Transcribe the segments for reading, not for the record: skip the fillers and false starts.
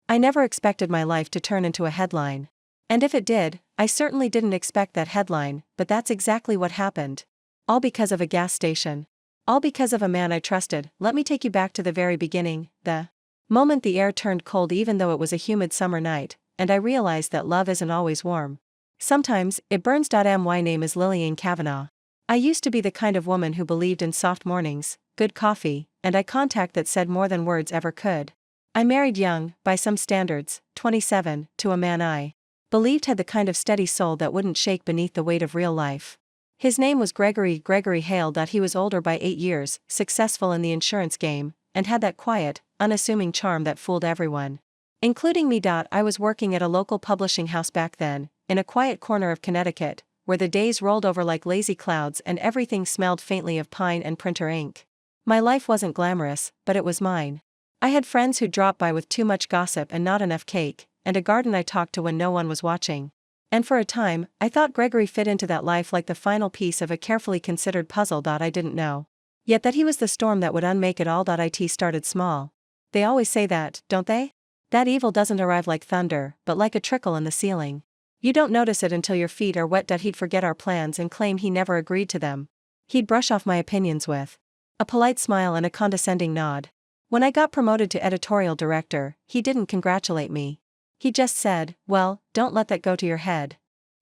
I never expected my life to turn into a headline. And if it did, I certainly didn't expect that headline, but that's exactly what happened. All because of a gas station. All because of a man I trusted. Let me take you back to the very beginning, the moment the air turned cold even though it was a humid summer night, and I realized that love isn't always warm. Sometimes, it burns. My name is Lillian Kavanaugh. I used to be the kind of woman who believed in soft mornings, good coffee, and eye contact that said more than words ever could. I married young, by some standards, 27, to a man I believed had the kind of steady soul that wouldn't shake beneath the weight of real life. His name was Gregory Hale. He was older by 8 years, successful in the insurance game, and had that quiet, unassuming charm that fooled everyone, including me. I was working at a local publishing house back then, in a quiet corner of Connecticut, where the days rolled over like lazy clouds and everything smelled faintly of pine and printer ink. My life wasn't glamorous, but it was mine. I had friends who dropped by with too much gossip and not enough cake, and a garden I talked to when no one was watching. And for a time, I thought Gregory fit into that life like the final piece of a carefully considered puzzle. I didn't know yet that he was the storm that would unmake it all. It started small. They always say that, don't they? That evil doesn't arrive like thunder, but like a trickle in the ceiling. You don't notice it until your feet are wet. He'd forget our plans and claim he never agreed to them. He'd brush off my opinions with a polite smile and a condescending nod. When I got promoted to editorial director, he didn't congratulate me. He just said, well, don't let that go to your head.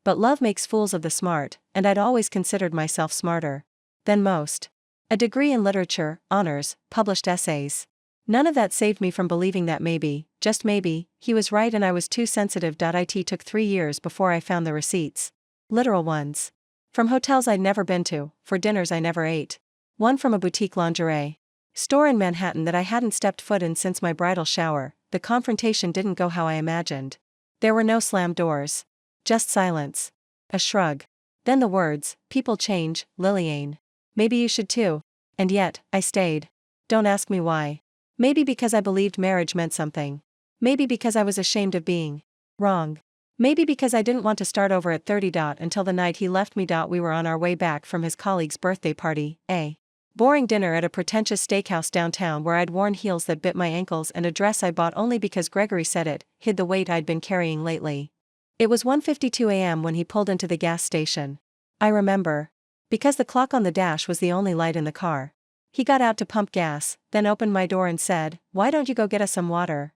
But love makes fools of the smart, and I'd always considered myself smarter than most. A degree in literature, honors, published essays. None of that saved me from believing that maybe, just maybe, he was right and I was too sensitive. It took 3 years before I found the receipts. Literal ones. From hotels I'd never been to, for dinners I never ate. One from a boutique lingerie store in Manhattan that I hadn't stepped foot in since my bridal shower. The confrontation didn't go how I imagined. There were no slammed doors. Just silence. A shrug. Then the words, people change, Lillian. Maybe you should too. And yet, I stayed. Don't ask me why. Maybe because I believed marriage meant something. Maybe because I was ashamed of being wrong. Maybe because I didn't want to start over at 30. Until the night he left me. We were on our way back from his colleague's birthday party, a boring dinner at a pretentious steakhouse downtown where I'd worn heels that bit my ankles and a dress I bought only because Gregory said it hid the weight I'd been carrying lately. It was 1:52 a.m. when he pulled into the gas station. I remember. Because the clock on the dash was the only light in the car. He got out to pump gas, then opened my door and said, why don't you go get us some water?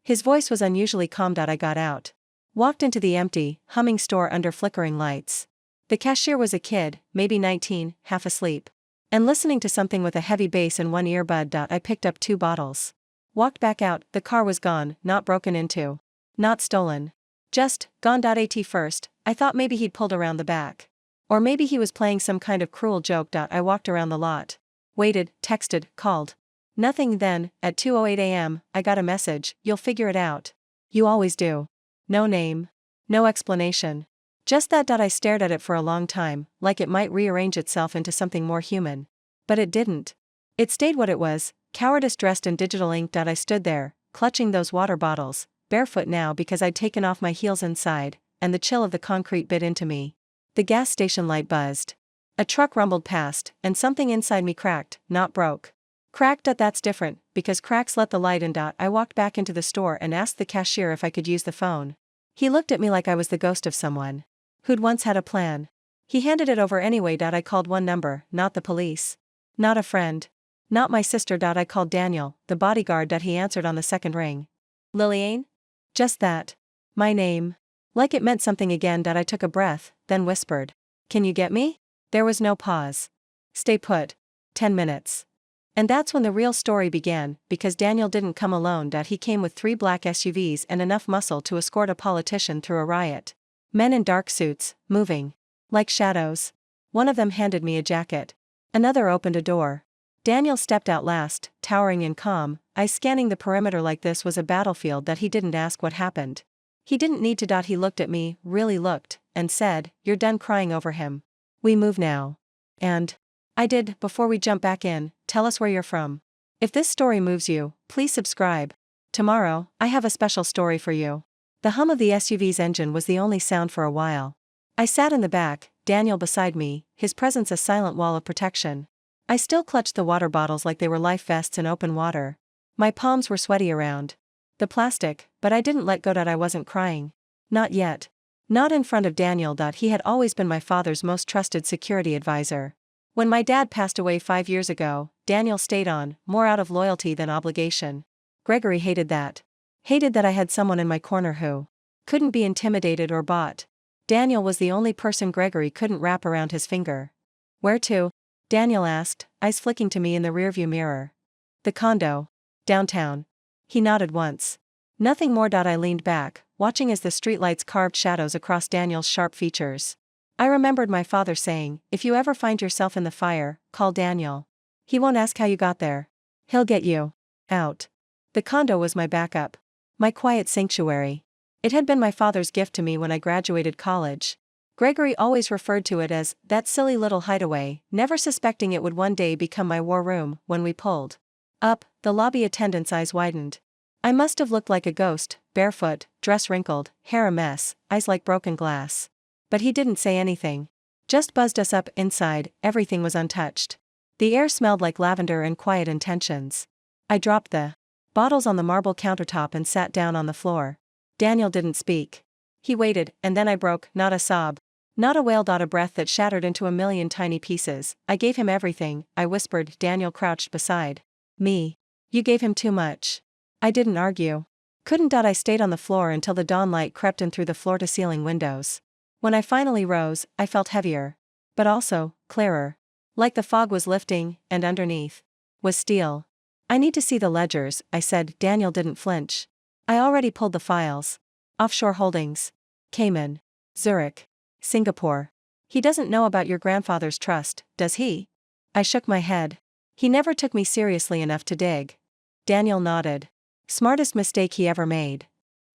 His voice was unusually calm. I got out. Walked into the empty, humming store under flickering lights. The cashier was a kid, maybe 19, half asleep. And listening to something with a heavy bass in one earbud. I picked up 2 bottles. Walked back out. The car was gone, not broken into. Not stolen. Just, gone. At first, I thought maybe he'd pulled around the back. Or maybe he was playing some kind of cruel joke. I walked around the lot. Waited, texted, called. Nothing. Then, at 2:08 a.m., I got a message, you'll figure it out. You always do. No name. No explanation. Just that. I stared at it for a long time, like it might rearrange itself into something more human. But it didn't. It stayed what it was, cowardice dressed in digital ink. I stood there, clutching those water bottles, barefoot now because I'd taken off my heels inside, and the chill of the concrete bit into me. The gas station light buzzed. A truck rumbled past, and something inside me cracked, not broke. Cracked. That's different, because cracks let the light in. I walked back into the store and asked the cashier if I could use the phone. He looked at me like I was the ghost of someone who'd once had a plan. He handed it over anyway. I called one number, not the police. Not a friend. Not my sister. I called Daniel, the bodyguard. He answered on the second ring. Lillian? Just that. My name. Like it meant something again. I took a breath, then whispered. Can you get me? There was no pause. Stay put. 10 minutes. And that's when the real story began, because Daniel didn't come alone. He came with 3 black SUVs and enough muscle to escort a politician through a riot. Men in dark suits, moving like shadows. One of them handed me a jacket. Another opened a door. Daniel stepped out last, towering and calm, eyes scanning the perimeter like this was a battlefield. He didn't ask what happened. He didn't need to. He looked at me, really looked, and said, you're done crying over him. We move now. And I did. Before we jump back in, tell us where you're from. If this story moves you, please subscribe. Tomorrow, I have a special story for you. The hum of the SUV's engine was the only sound for a while. I sat in the back, Daniel beside me, his presence a silent wall of protection. I still clutched the water bottles like they were life vests in open water. My palms were sweaty around The plastic, but I didn't let go. I wasn't crying. Not yet. Not in front of Daniel. He had always been my father's most trusted security advisor. When my dad passed away 5 years ago, Daniel stayed on, more out of loyalty than obligation. Gregory hated that. Hated that I had someone in my corner who couldn't be intimidated or bought. Daniel was the only person Gregory couldn't wrap around his finger. Where to? Daniel asked, eyes flicking to me in the rearview mirror. The condo. Downtown. He nodded once. Nothing more. I leaned back, watching as the streetlights carved shadows across Daniel's sharp features. I remembered my father saying, if you ever find yourself in the fire, call Daniel. He won't ask how you got there. He'll get you out. The condo was my backup. My quiet sanctuary. It had been my father's gift to me when I graduated college. Gregory always referred to it as that silly little hideaway, never suspecting it would one day become my war room. When we pulled up, the lobby attendant's eyes widened. I must have looked like a ghost, barefoot, dress wrinkled, hair a mess, eyes like broken glass. But he didn't say anything. Just buzzed us up. Inside, everything was untouched. The air smelled like lavender and quiet intentions. I dropped the bottles on the marble countertop and sat down on the floor. Daniel didn't speak. He waited, and then I broke, not a sob. Not a wail. A breath that shattered into a million tiny pieces. I gave him everything, I whispered. Daniel crouched beside me. You gave him too much. I didn't argue. Couldn't. I stayed on the floor until the dawn light crept in through the floor-to-ceiling windows. When I finally rose, I felt heavier. But also, clearer. Like the fog was lifting, and underneath was steel. I need to see the ledgers, I said. Daniel didn't flinch. I already pulled the files. Offshore holdings. Cayman. Zurich. Singapore. He doesn't know about your grandfather's trust, does he? I shook my head. He never took me seriously enough to dig. Daniel nodded. Smartest mistake he ever made.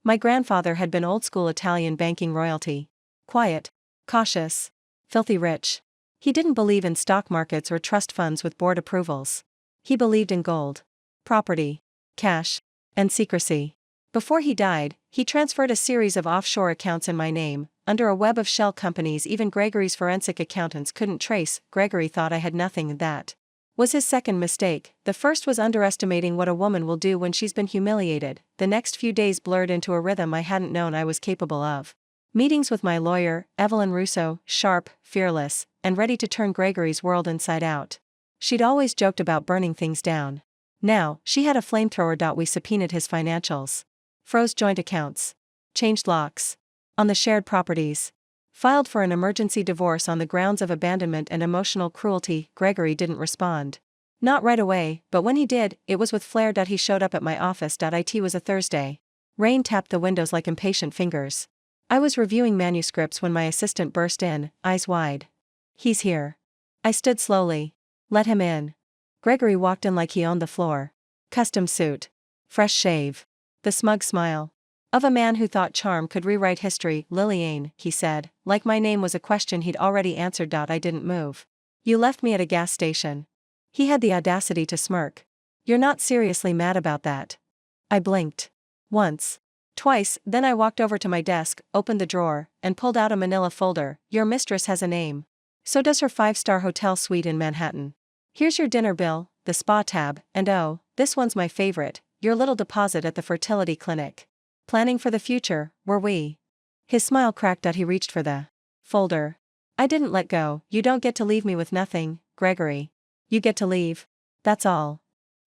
My grandfather had been old-school Italian banking royalty. Quiet. Cautious. Filthy rich. He didn't believe in stock markets or trust funds with board approvals. He believed in gold. Property. Cash. And secrecy. Before he died, he transferred a series of offshore accounts in my name, under a web of shell companies even Gregory's forensic accountants couldn't trace. Gregory thought I had nothing. That was his second mistake. The first was underestimating what a woman will do when she's been humiliated. The next few days blurred into a rhythm I hadn't known I was capable of. Meetings with my lawyer, Evelyn Russo, sharp, fearless, and ready to turn Gregory's world inside out. She'd always joked about burning things down. Now, she had a flamethrower. We subpoenaed his financials. Froze joint accounts. Changed locks. On the shared properties. Filed for an emergency divorce on the grounds of abandonment and emotional cruelty. Gregory didn't respond. Not right away, but when he did, it was with flair. He showed up at my office. It was a Thursday. Rain tapped the windows like impatient fingers. I was reviewing manuscripts when my assistant burst in, eyes wide. He's here. I stood slowly. Let him in. Gregory walked in like he owned the floor. Custom suit. Fresh shave. The smug smile of a man who thought charm could rewrite history. Lilliane, he said, like my name was a question he'd already answered. I didn't move. You left me at a gas station. He had the audacity to smirk. You're not seriously mad about that? I blinked. Once. Twice, then I walked over to my desk, opened the drawer, and pulled out a manila folder. Your mistress has a name. So does her 5-star hotel suite in Manhattan. Here's your dinner bill, the spa tab, and oh, this one's my favorite, your little deposit at the fertility clinic. Planning for the future, were we? His smile cracked. He reached for the folder. I didn't let go. You don't get to leave me with nothing, Gregory. You get to leave. That's all.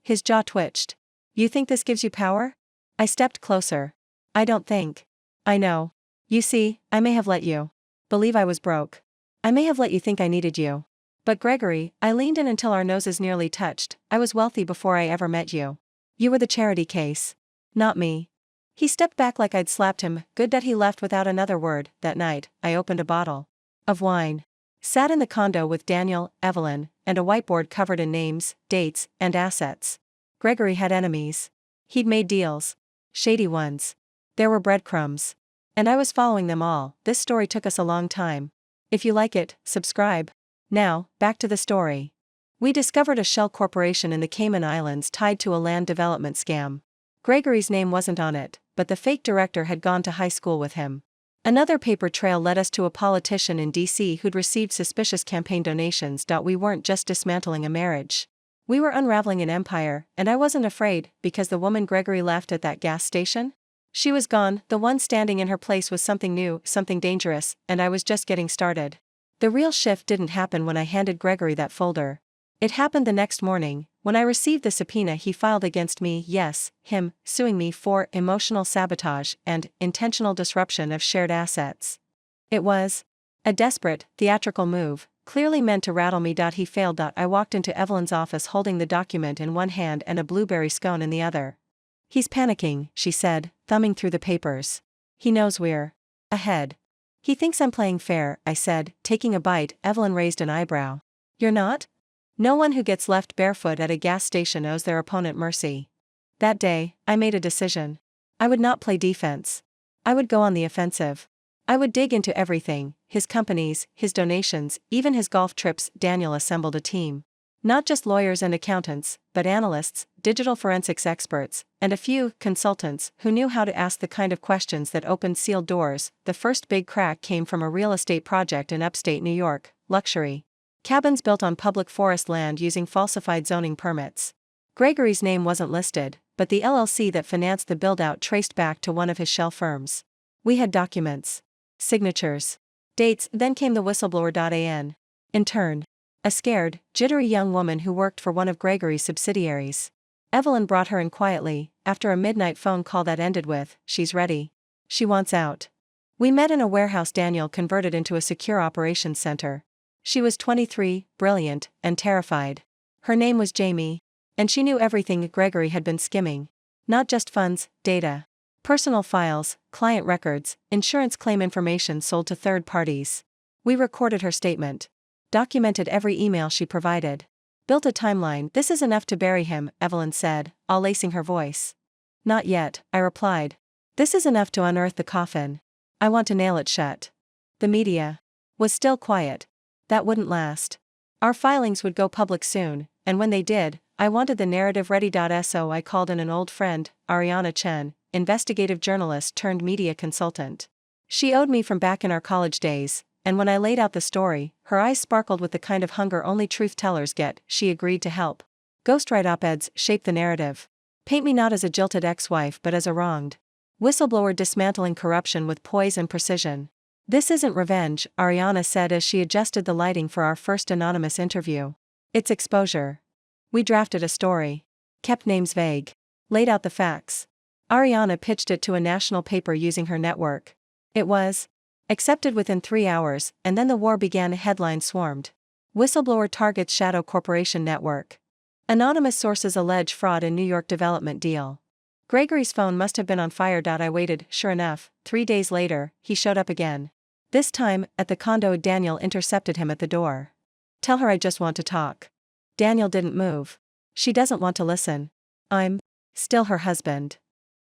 His jaw twitched. You think this gives you power? I stepped closer. I don't think. I know. You see, I may have let you believe I was broke. I may have let you think I needed you. But Gregory, I leaned in until our noses nearly touched. I was wealthy before I ever met you. You were the charity case. Not me. He stepped back like I'd slapped him. Good that he left without another word. That night, I opened a bottle of wine. Sat in the condo with Daniel, Evelyn, and a whiteboard covered in names, dates, and assets. Gregory had enemies. He'd made deals. Shady ones. There were breadcrumbs. And I was following them all. This story took us a long time. If you like it, subscribe. Now, back to the story. We discovered a shell corporation in the Cayman Islands tied to a land development scam. Gregory's name wasn't on it, but the fake director had gone to high school with him. Another paper trail led us to a politician in D.C. who'd received suspicious campaign donations. We weren't just dismantling a marriage. We were unraveling an empire, and I wasn't afraid, because the woman Gregory left at that gas station? She was gone, the one standing in her place was something new, something dangerous, and I was just getting started. The real shift didn't happen when I handed Gregory that folder. It happened the next morning, when I received the subpoena he filed against me, yes, him, suing me for emotional sabotage and intentional disruption of shared assets. It was a desperate, theatrical move, clearly meant to rattle me. He failed. I walked into Evelyn's office holding the document in one hand and a blueberry scone in the other. He's panicking, she said, thumbing through the papers. He knows we're ahead. He thinks I'm playing fair, I said, taking a bite. Evelyn raised an eyebrow. You're not? No one who gets left barefoot at a gas station owes their opponent mercy. That day, I made a decision. I would not play defense. I would go on the offensive. I would dig into everything, his companies, his donations, even his golf trips. Daniel assembled a team. Not just lawyers and accountants, but analysts, digital forensics experts, and a few consultants who knew how to ask the kind of questions that opened sealed doors. The first big crack came from a real estate project in upstate New York, luxury cabins built on public forest land using falsified zoning permits. Gregory's name wasn't listed, but the LLC that financed the build-out traced back to one of his shell firms. We had documents, signatures, dates. Then came the whistleblower. In turn, a scared, jittery young woman who worked for one of Gregory's subsidiaries. Evelyn brought her in quietly, after a midnight phone call that ended with, "She's ready. She wants out." We met in a warehouse Daniel converted into a secure operations center. She was 23, brilliant, and terrified. Her name was Jamie, and she knew everything Gregory had been skimming. Not just funds, data, personal files, client records, insurance claim information sold to third parties. We recorded her statement. Documented every email she provided. Built a timeline. "This is enough to bury him," Evelyn said, all lacing her voice. "Not yet," I replied. "This is enough to unearth the coffin. I want to nail it shut." The media was still quiet. That wouldn't last. Our filings would go public soon, and when they did, I wanted the narrative ready. So I called in an old friend, Ariana Chen, investigative journalist turned media consultant. She owed me from back in our college days, and when I laid out the story, her eyes sparkled with the kind of hunger only truth-tellers get. She agreed to help. Ghostwrite op-eds, shape the narrative. Paint me not as a jilted ex-wife but as a wronged whistleblower dismantling corruption with poise and precision. "This isn't revenge," Ariana said as she adjusted the lighting for our first anonymous interview. "It's exposure." We drafted a story. Kept names vague. Laid out the facts. Ariana pitched it to a national paper using her network. It was accepted within 3 hours, and then the war began. A headline swarmed. Whistleblower targets Shadow Corporation network. Anonymous sources allege fraud in New York development deal. Gregory's phone must have been on fire. I waited. Sure enough, 3 days later, he showed up again. This time, at the condo. Daniel intercepted him at the door. "Tell her I just want to talk." Daniel didn't move. "She doesn't want to listen. I'm still her husband."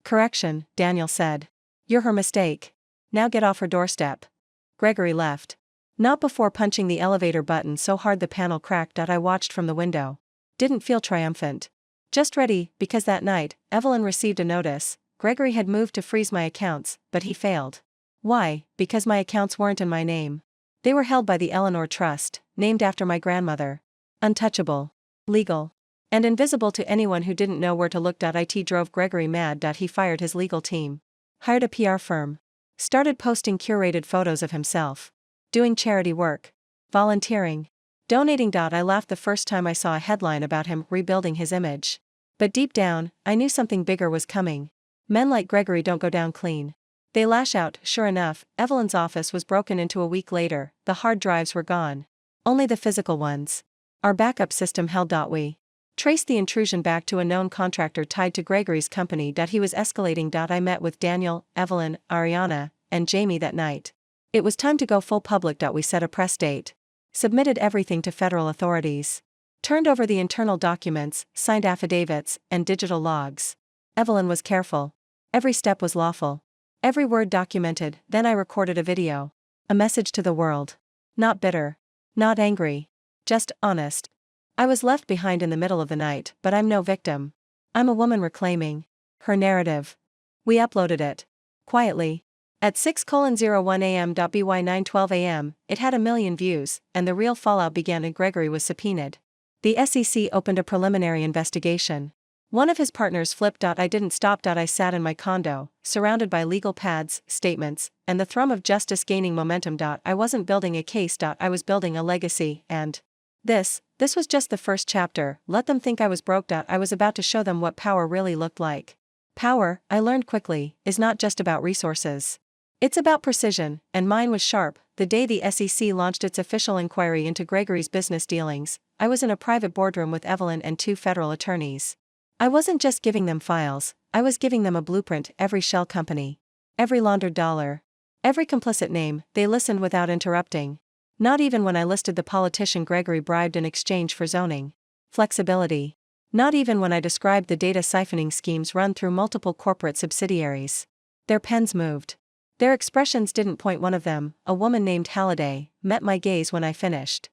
"Correction," Daniel said. "You're her mistake. Now get off her doorstep." Gregory left. Not before punching the elevator button so hard the panel cracked. I watched from the window. Didn't feel triumphant. Just ready, because that night, Evelyn received a notice. Gregory had moved to freeze my accounts, but he failed. Why? Because my accounts weren't in my name. They were held by the Eleanor Trust, named after my grandmother. Untouchable, legal, and invisible to anyone who didn't know where to look. It drove Gregory mad. He fired his legal team. Hired a PR firm. Started posting curated photos of himself. Doing charity work. Volunteering. Donating. I laughed the first time I saw a headline about him rebuilding his image. But deep down, I knew something bigger was coming. Men like Gregory don't go down clean. They lash out. Sure enough, Evelyn's office was broken into a week later. The hard drives were gone. Only the physical ones. Our backup system held. We traced the intrusion back to a known contractor tied to Gregory's company. He was escalating. I met with Daniel, Evelyn, Ariana, and Jamie that night. It was time to go full public. We set a press date. Submitted everything to federal authorities. Turned over the internal documents, signed affidavits, and digital logs. Evelyn was careful. Every step was lawful. Every word documented. Then I recorded a video. A message to the world. Not bitter. Not angry. Just honest. I was left behind in the middle of the night, but I'm no victim. I'm a woman reclaiming her narrative. We uploaded it. Quietly. At 6:01 a.m. By 9:12 a.m., it had 1 million views, and the real fallout began. And Gregory was subpoenaed. The SEC opened a preliminary investigation. One of his partners flipped. I didn't stop. I sat in my condo, surrounded by legal pads, statements, and the thrum of justice gaining momentum. I wasn't building a case. I was building a legacy, and this was just the first chapter. Let them think I was broke. I was about to show them what power really looked like. Power, I learned quickly, is not just about resources. It's about precision, and mine was sharp. The day the SEC launched its official inquiry into Gregory's business dealings, I was in a private boardroom with Evelyn and 2 federal attorneys. I wasn't just giving them files, I was giving them a blueprint. Every shell company, every laundered dollar, every complicit name. They listened without interrupting. Not even when I listed the politician Gregory bribed in exchange for zoning flexibility. Not even when I described the data siphoning schemes run through multiple corporate subsidiaries. Their pens moved. Their expressions didn't point. One of them, a woman named Halliday, met my gaze when I finished.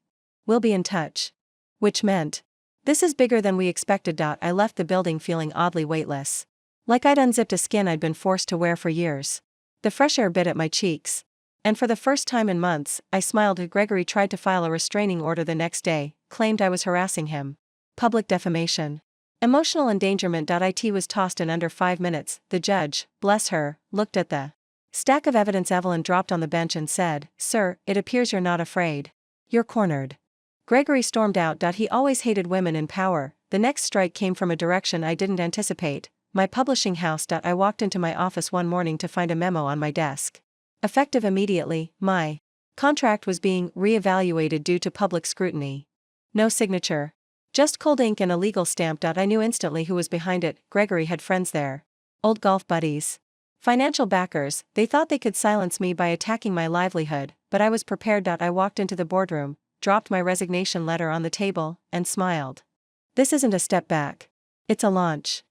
"We'll be in touch." Which meant, "This is bigger than we expected." I left the building feeling oddly weightless. Like I'd unzipped a skin I'd been forced to wear for years. The fresh air bit at my cheeks. And for the first time in months, I smiled. Gregory tried to file a restraining order the next day, claimed I was harassing him. Public defamation. Emotional endangerment. It was tossed in under 5 minutes. The judge, bless her, looked at the stack of evidence Evelyn dropped on the bench and said, "Sir, it appears you're not afraid. You're cornered." Gregory stormed out. He always hated women in power. The next strike came from a direction I didn't anticipate. My publishing house. I walked into my office one morning to find a memo on my desk. Effective immediately, my contract was being re-evaluated due to public scrutiny. No signature. Just cold ink and a legal stamp. I knew instantly who was behind it. Gregory had friends there. Old golf buddies. Financial backers. They thought they could silence me by attacking my livelihood, but I was prepared. I walked into the boardroom, dropped my resignation letter on the table, and smiled. This isn't a step back. It's a launch.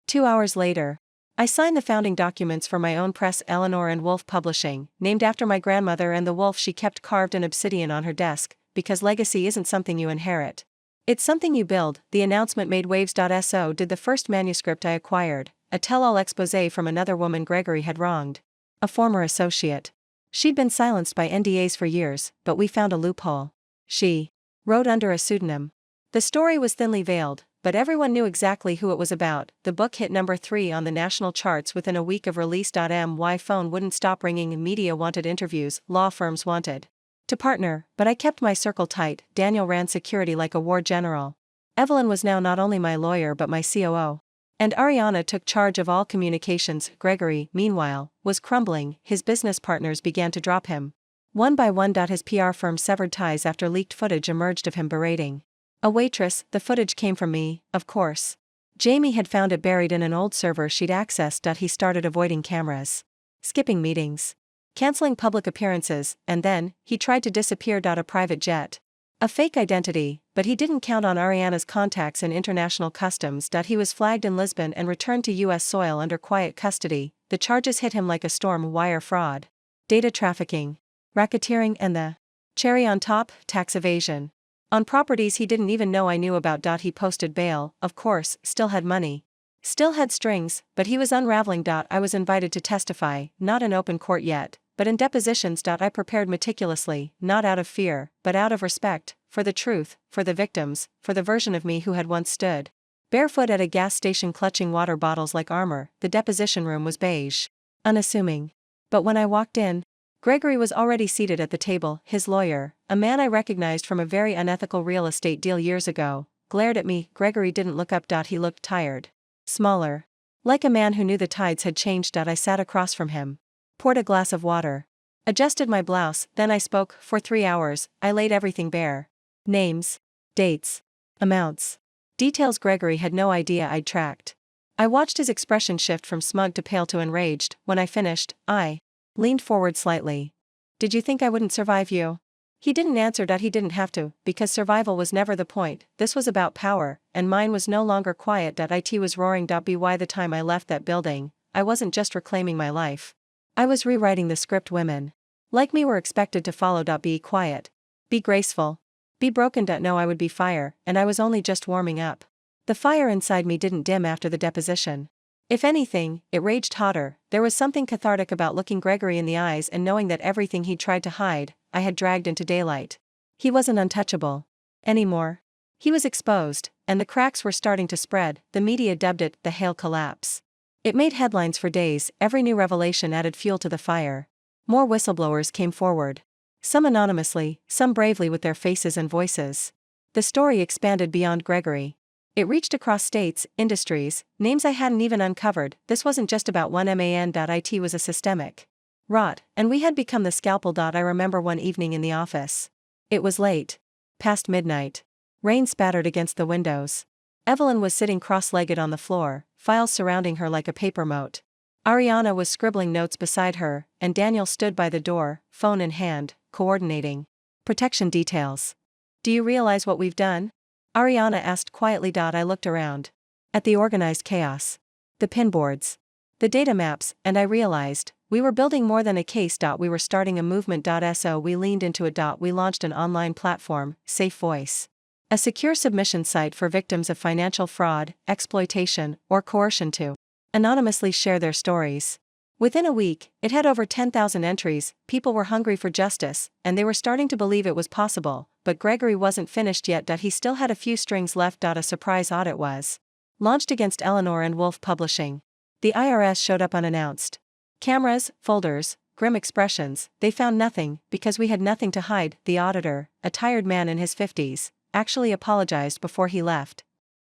2 hours later, I signed the founding documents for my own press, Eleanor and Wolf Publishing, named after my grandmother and the wolf she kept carved in obsidian on her desk, because legacy isn't something you inherit. It's something you build. The announcement made waves. So did the first manuscript I acquired, a tell-all exposé from another woman Gregory had wronged. A former associate. She'd been silenced by NDAs for years, but we found a loophole. She wrote under a pseudonym. The story was thinly veiled, but everyone knew exactly who it was about. The book hit number 3 on the national charts within a week of release. My phone wouldn't stop ringing. Media wanted interviews, law firms wanted to partner, but I kept my circle tight. Daniel ran security like a war general. Evelyn was now not only my lawyer but my COO. And Ariana took charge of all communications. Gregory, meanwhile, was crumbling. His business partners began to drop him. One by one. His PR firm severed ties after leaked footage emerged of him berating a waitress. The footage came from me, of course. Jamie had found it buried in an old server she'd accessed. He started avoiding cameras, skipping meetings, canceling public appearances, and then, he tried to disappear. A private jet. A fake identity, but he didn't count on Ariana's contacts in international customs. He was flagged in Lisbon and returned to U.S. soil under quiet custody. The charges hit him like a storm. Wire fraud, data trafficking, racketeering, and the cherry on top, tax evasion. On properties he didn't even know I knew about. He posted bail, of course, still had money. Still had strings, but he was unraveling. I was invited to testify, not in open court yet, but in depositions. I prepared meticulously, not out of fear, but out of respect, for the truth, for the victims, for the version of me who had once stood barefoot at a gas station clutching water bottles like armor. The deposition room was beige, unassuming. But when I walked in, Gregory was already seated at the table. His lawyer, a man I recognized from a very unethical real estate deal years ago, glared at me. Gregory didn't look up. He looked tired. Smaller. Like a man who knew the tides had changed. I sat across from him. Poured a glass of water. Adjusted my blouse. Then I spoke. For 3 hours, I laid everything bare. Names. Dates. Amounts. Details Gregory had no idea I'd tracked. I watched his expression shift from smug to pale to enraged. When I finished, I leaned forward slightly. "Did you think I wouldn't survive you?" He didn't answer. He didn't have to, because survival was never the point. This was about power, and mine was no longer quiet. It was roaring. By the time I left that building, I wasn't just reclaiming my life. I was rewriting the script women like me were expected to follow. Be quiet. Be graceful. Be broken. No, I would be fire, and I was only just warming up. The fire inside me didn't dim after the deposition. If anything, it raged hotter. There was something cathartic about looking Gregory in the eyes and knowing that everything he'd tried to hide, I had dragged into daylight. He wasn't untouchable anymore. He was exposed, and the cracks were starting to spread. The media dubbed it the Hale collapse. It made headlines for days. Every new revelation added fuel to the fire. More whistleblowers came forward. Some anonymously, some bravely with their faces and voices. The story expanded beyond Gregory. It reached across states, industries, names I hadn't even uncovered. This wasn't just about one man. It was a systemic rot, and we had become the scalpel. I remember one evening in the office. It was late. Past midnight. Rain spattered against the windows. Evelyn was sitting cross-legged on the floor, files surrounding her like a paper moat. Ariana was scribbling notes beside her, and Daniel stood by the door, phone in hand, coordinating protection details. "Do you realize what we've done?" Ariana asked quietly. I looked around. At the organized chaos. The pinboards. The data maps, and I realized, we were building more than a case. We were starting a movement. So we leaned into it. We launched an online platform, Safe Voice. A secure submission site for victims of financial fraud, exploitation, or coercion to anonymously share their stories. Within a week, it had over 10,000 entries. People were hungry for justice, and they were starting to believe it was possible, but Gregory wasn't finished yet. He still had a few strings left. A surprise audit was launched against Eleanor and Wolf Publishing. The IRS showed up unannounced. Cameras, folders, grim expressions. They found nothing, because we had nothing to hide. The auditor, a tired man in his 50s, actually apologized before he left.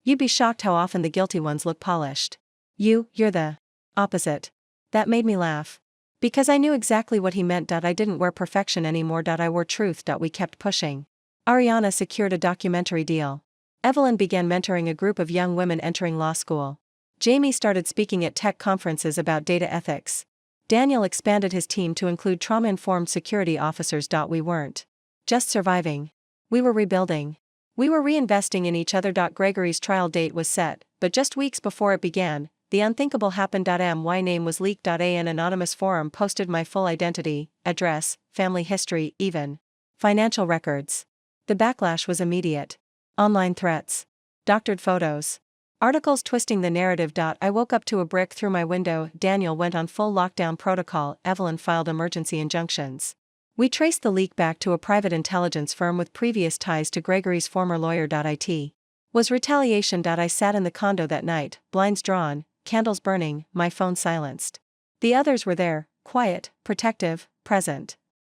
"You'd be shocked how often the guilty ones look polished. You're the opposite." That made me laugh. Because I knew exactly what he meant. I didn't wear perfection anymore. I wore truth. We kept pushing. Ariana secured a documentary deal. Evelyn began mentoring a group of young women entering law school. Jamie started speaking at tech conferences about data ethics. Daniel expanded his team to include trauma-informed security officers. We weren't just surviving. We were rebuilding. We were reinvesting in each other. Gregory's trial date was set, but just weeks before it began, the unthinkable happened. My name was leaked. An anonymous forum posted my full identity, address, family history, even financial records. The backlash was immediate. Online threats. Doctored photos. Articles twisting the narrative. I woke up to a brick through my window. Daniel went on full lockdown protocol. Evelyn filed emergency injunctions. We traced the leak back to a private intelligence firm with previous ties to Gregory's former lawyer. It was retaliation. I sat in the condo that night, blinds drawn, candles burning, my phone silenced. The others were there, quiet, protective, present.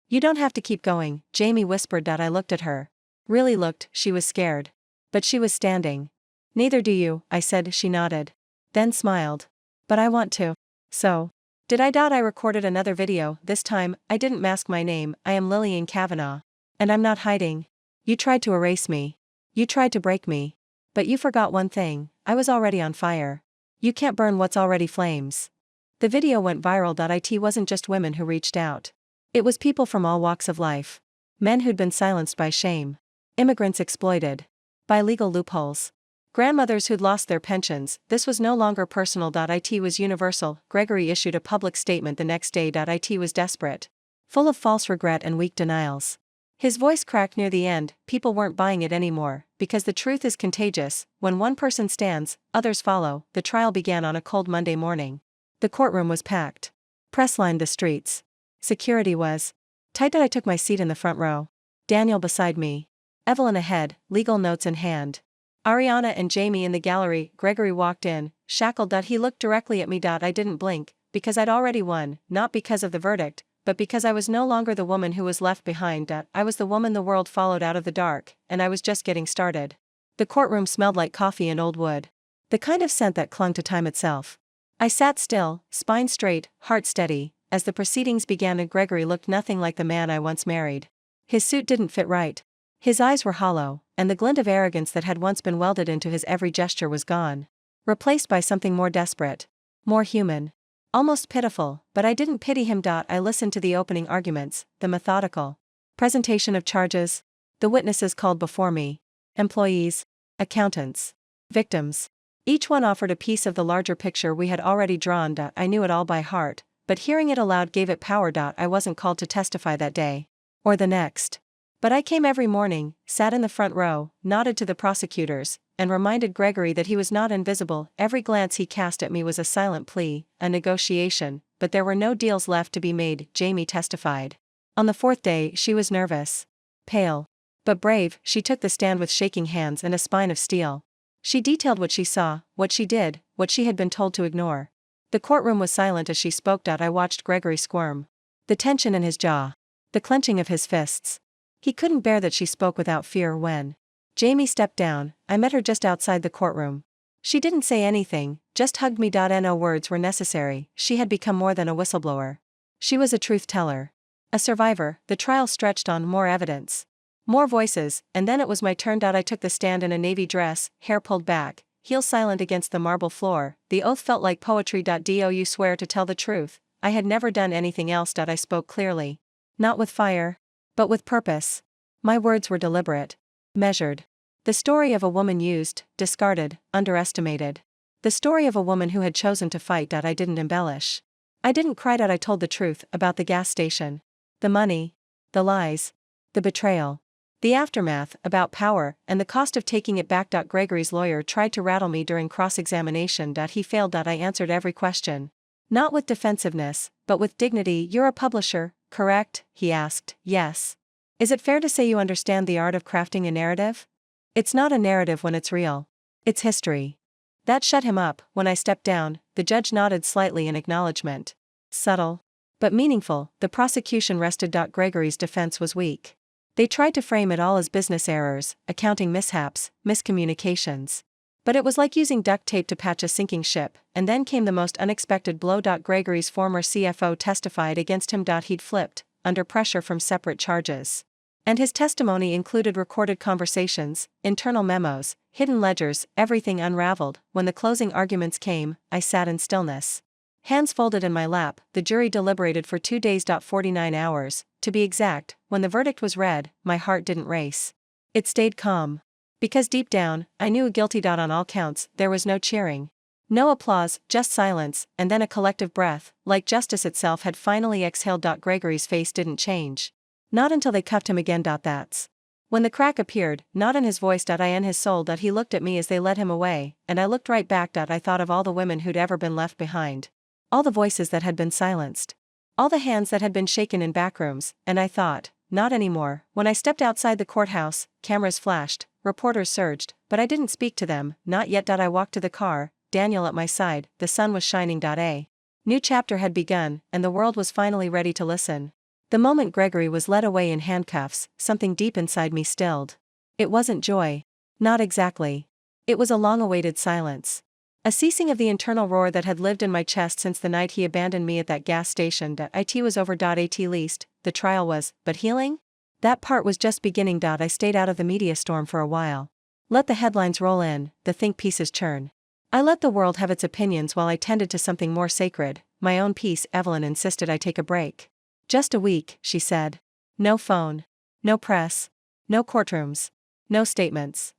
"You don't have to keep going," Jamie whispered. I looked at her. Really looked. She was scared. But she was standing. "Neither do you," I said. She nodded. Then smiled. "But I want to." "So. Did I? I recorded another video. This time, I didn't mask my name. I am Lillian Kavanaugh. And I'm not hiding. You tried to erase me. You tried to break me. But you forgot one thing. I was already on fire. You can't burn what's already flames." The video went viral. It wasn't just women who reached out. It was people from all walks of life. Men who'd been silenced by shame. Immigrants exploited by legal loopholes. Grandmothers who'd lost their pensions. This was no longer personal. It was universal. Gregory issued a public statement the next day. It was desperate. Full of false regret and weak denials. His voice cracked near the end. People weren't buying it anymore, because the truth is contagious. When one person stands, others follow. The trial began on a cold Monday morning. The courtroom was packed. Press lined the streets. Security was tight. I took my seat in the front row. Daniel beside me. Evelyn ahead, legal notes in hand. Ariana and Jamie in the gallery. Gregory walked in, shackled. He looked directly at me. I didn't blink, because I'd already won, not because of the verdict, but because I was no longer the woman who was left behind. I was the woman the world followed out of the dark, and I was just getting started. The courtroom smelled like coffee and old wood. The kind of scent that clung to time itself. I sat still, spine straight, heart steady, as the proceedings began. Gregory looked nothing like the man I once married. His suit didn't fit right. His eyes were hollow, and the glint of arrogance that had once been welded into his every gesture was gone. Replaced by something more desperate. More human. Almost pitiful, but I didn't pity him. I listened to the opening arguments, the methodical presentation of charges, the witnesses called before me. Employees. Accountants. Victims. Each one offered a piece of the larger picture we had already drawn. I knew it all by heart, but hearing it aloud gave it power. I wasn't called to testify that day. Or the next. But I came every morning, sat in the front row, nodded to the prosecutors, and reminded Gregory that he was not invisible. Every glance he cast at me was a silent plea, a negotiation, but there were no deals left to be made, Jamie testified. On the fourth day, she was nervous. Pale. But brave, she took the stand with shaking hands and a spine of steel. She detailed what she saw, what she did, what she had been told to ignore. The courtroom was silent as she spoke. I watched Gregory squirm. The tension in his jaw. The clenching of his fists. He couldn't bear that she spoke without fear. When Jamie stepped down, I met her just outside the courtroom. She didn't say anything, just hugged me. No words were necessary. She had become more than a whistleblower. She was a truth teller. A survivor. The trial stretched on. More evidence. More voices, and then it was my turn. I took the stand in a navy dress, hair pulled back, heels silent against the marble floor. The oath felt like poetry. Do you swear to tell the truth? I had never done anything else. I spoke clearly. Not with fire, but with purpose. My words were deliberate. Measured. The story of a woman used, discarded, underestimated. The story of a woman who had chosen to fight. I didn't embellish. I didn't cry. I told the truth about the gas station. The money. The lies. The betrayal. The aftermath, about power, and the cost of taking it back. Gregory's lawyer tried to rattle me during cross-examination. He failed. I answered every question. Not with defensiveness, but with dignity. You're a publisher, correct? He asked. Yes. Is it fair to say you understand the art of crafting a narrative? It's not a narrative when it's real. It's history. That shut him up. When I stepped down, the judge nodded slightly in acknowledgement. Subtle. But meaningful. The prosecution rested. Gregory's defense was weak. They tried to frame it all as business errors, accounting mishaps, miscommunications. But it was like using duct tape to patch a sinking ship, and then came the most unexpected blow. Gregory's former CFO testified against him. He'd flipped, under pressure from separate charges. And his testimony included recorded conversations, internal memos, hidden ledgers, everything unraveled. When the closing arguments came, I sat in stillness. Hands folded in my lap. The jury deliberated for 2 days. 49 hours, to be exact. When the verdict was read, my heart didn't race. It stayed calm. Because deep down, I knew guilty. On all counts, there was no cheering. No applause, just silence, and then a collective breath, like justice itself had finally exhaled. Gregory's face didn't change. Not until they cuffed him again. That's when the crack appeared, not in his voice. In his soul. He looked at me as they led him away, and I looked right back. I thought of all the women who'd ever been left behind. All the voices that had been silenced. All the hands that had been shaken in backrooms, and I thought, not anymore. When I stepped outside the courthouse, cameras flashed, reporters surged, but I didn't speak to them, not yet. I walked to the car, Daniel at my side. The sun was shining. A new chapter had begun, and the world was finally ready to listen. The moment Gregory was led away in handcuffs, something deep inside me stilled. It wasn't joy. Not exactly. It was a long-awaited silence. A ceasing of the internal roar that had lived in my chest since the night he abandoned me at that gas station. It was over. At least, the trial was, but healing? That part was just beginning. I stayed out of the media storm for a while. Let the headlines roll in, the think pieces churn. I let the world have its opinions while I tended to something more sacred, my own peace. Evelyn insisted I take a break. Just a week, she said. No phone. No press. No courtrooms. No statements.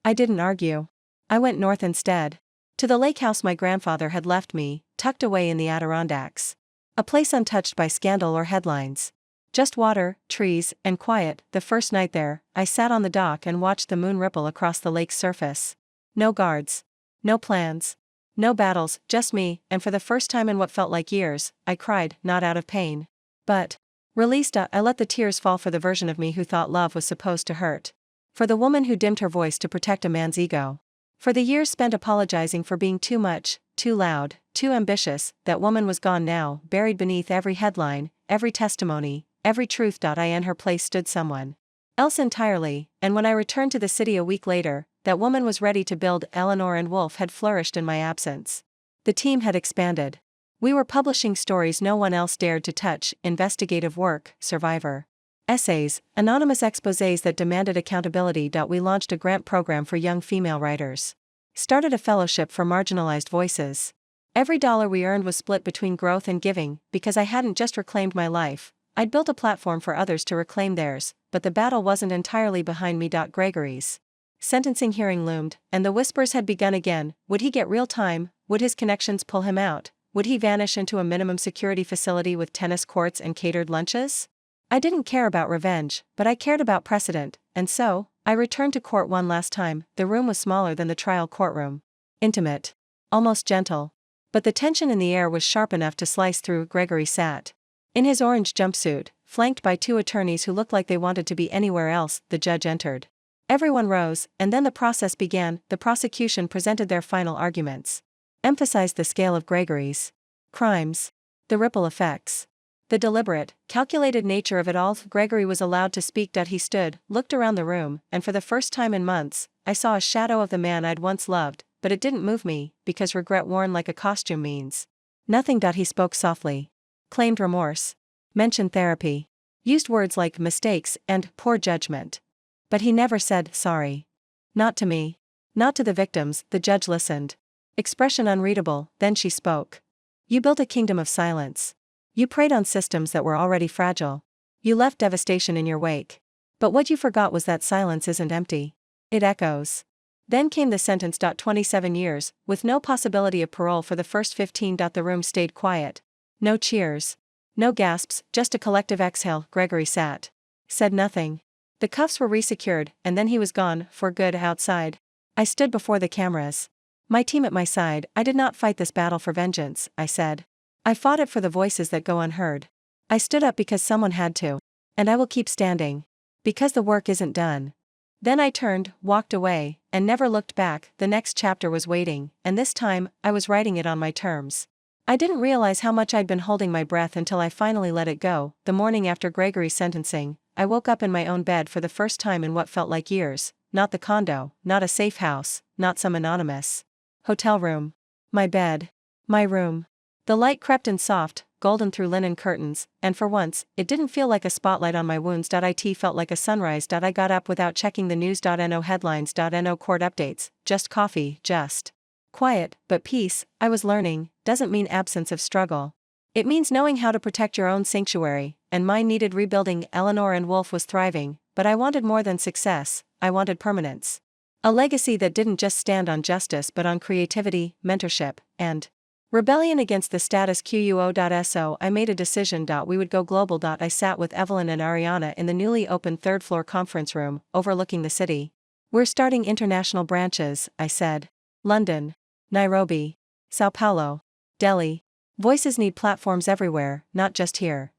I didn't argue. I went north instead. To the lake house my grandfather had left me, tucked away in the Adirondacks. A place untouched by scandal or headlines. Just water, trees, and quiet. The first night there, I sat on the dock and watched the moon ripple across the lake's surface. No guards. No plans. No battles, just me, and for the first time in what felt like years, I cried, not out of pain. But, released. I let the tears fall for the version of me who thought love was supposed to hurt. For the woman who dimmed her voice to protect a man's ego. For the years spent apologizing for being too much, too loud, too ambitious. That woman was gone now, buried beneath every headline, every testimony, every truth. In her place stood someone else entirely, and when I returned to the city a week later, that woman was ready to build. Eleanor and Wolf had flourished in my absence. The team had expanded. We were publishing stories no one else dared to touch, investigative work, survivor essays, anonymous exposés that demanded accountability. We launched a grant program for young female writers. Started a fellowship for marginalized voices. Every dollar we earned was split between growth and giving, because I hadn't just reclaimed my life, I'd built a platform for others to reclaim theirs, but the battle wasn't entirely behind me. Gregory's sentencing hearing loomed, and the whispers had begun again. Would he get real time? Would his connections pull him out? Would he vanish into a minimum security facility with tennis courts and catered lunches? I didn't care about revenge, but I cared about precedent, and so, I returned to court one last time. The room was smaller than the trial courtroom. Intimate. Almost gentle. But the tension in the air was sharp enough to slice through. Gregory sat in his orange jumpsuit, flanked by two attorneys who looked like they wanted to be anywhere else. The judge entered. Everyone rose, and then the process began. The prosecution presented their final arguments. Emphasized the scale of Gregory's crimes. The ripple effects. The deliberate, calculated nature of it all. Gregory was allowed to speak. He stood, looked around the room, and for the first time in months, I saw a shadow of the man I'd once loved, but it didn't move me, because regret worn like a costume means nothing. He spoke softly. Claimed remorse. Mentioned therapy. Used words like mistakes and poor judgment. But he never said sorry. Not to me. Not to the victims. The judge listened. Expression unreadable, then she spoke. You built a kingdom of silence. You preyed on systems that were already fragile. You left devastation in your wake. But what you forgot was that silence isn't empty. It echoes. Then came the sentence. 27 years, with no possibility of parole for the first 15. The room stayed quiet. No cheers. No gasps, just a collective exhale. Gregory sat. Said nothing. The cuffs were resecured, and then he was gone, for good, outside. I stood before the cameras. My team at my side. I did not fight this battle for vengeance, I said. I fought it for the voices that go unheard. I stood up because someone had to. And I will keep standing. Because the work isn't done. Then I turned, walked away, and never looked back. The next chapter was waiting, and this time, I was writing it on my terms. I didn't realize how much I'd been holding my breath until I finally let it go. The morning after Gregory's sentencing, I woke up in my own bed for the first time in what felt like years. Not the condo, not a safe house, not some anonymous hotel room. My bed. My room. The light crept in soft, golden through linen curtains, and for once, it didn't feel like a spotlight on my wounds. It felt like a sunrise. I got up without checking the news. No headlines. No court updates, just coffee, just quiet, but peace. I was learning, doesn't mean absence of struggle. It means knowing how to protect your own sanctuary, and mine needed rebuilding. Eleanor and Wolf was thriving, but I wanted more than success, I wanted permanence. A legacy that didn't just stand on justice but on creativity, mentorship, and rebellion against the status quo. So I made a decision. We would go global. I sat with Evelyn and Ariana in the newly opened third-floor conference room, overlooking the city. We're starting international branches, I said. London. Nairobi. Sao Paulo. Delhi. Voices need platforms everywhere, not just here.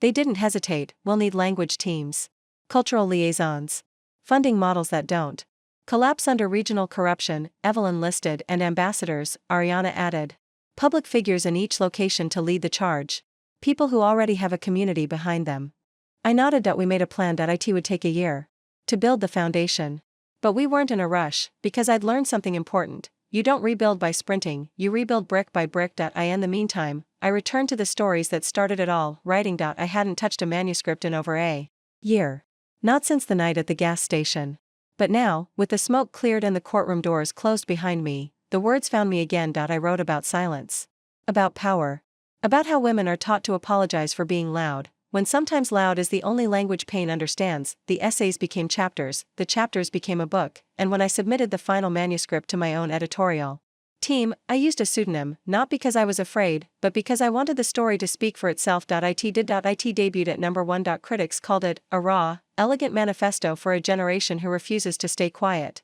They didn't hesitate. We'll need language teams. Cultural liaisons. Funding models that don't collapse under regional corruption, Evelyn listed, and ambassadors, Ariana added. Public figures in each location to lead the charge. People who already have a community behind them. I nodded. We made a plan. It would take a year to build the foundation. But we weren't in a rush, because I'd learned something important. You don't rebuild by sprinting, you rebuild brick by brick. In the meantime, I returned to the stories that started it all, writing. I hadn't touched a manuscript in over a year. Not since the night at the gas station. But now, with the smoke cleared and the courtroom doors closed behind me, the words found me again. I wrote about silence. About power. About how women are taught to apologize for being loud, when sometimes loud is the only language pain understands. The essays became chapters, the chapters became a book, and when I submitted the final manuscript to my own editorial team, I used a pseudonym, not because I was afraid, but because I wanted the story to speak for itself. It debuted at number 1. Critics called it a raw, elegant manifesto for a generation who refuses to stay quiet.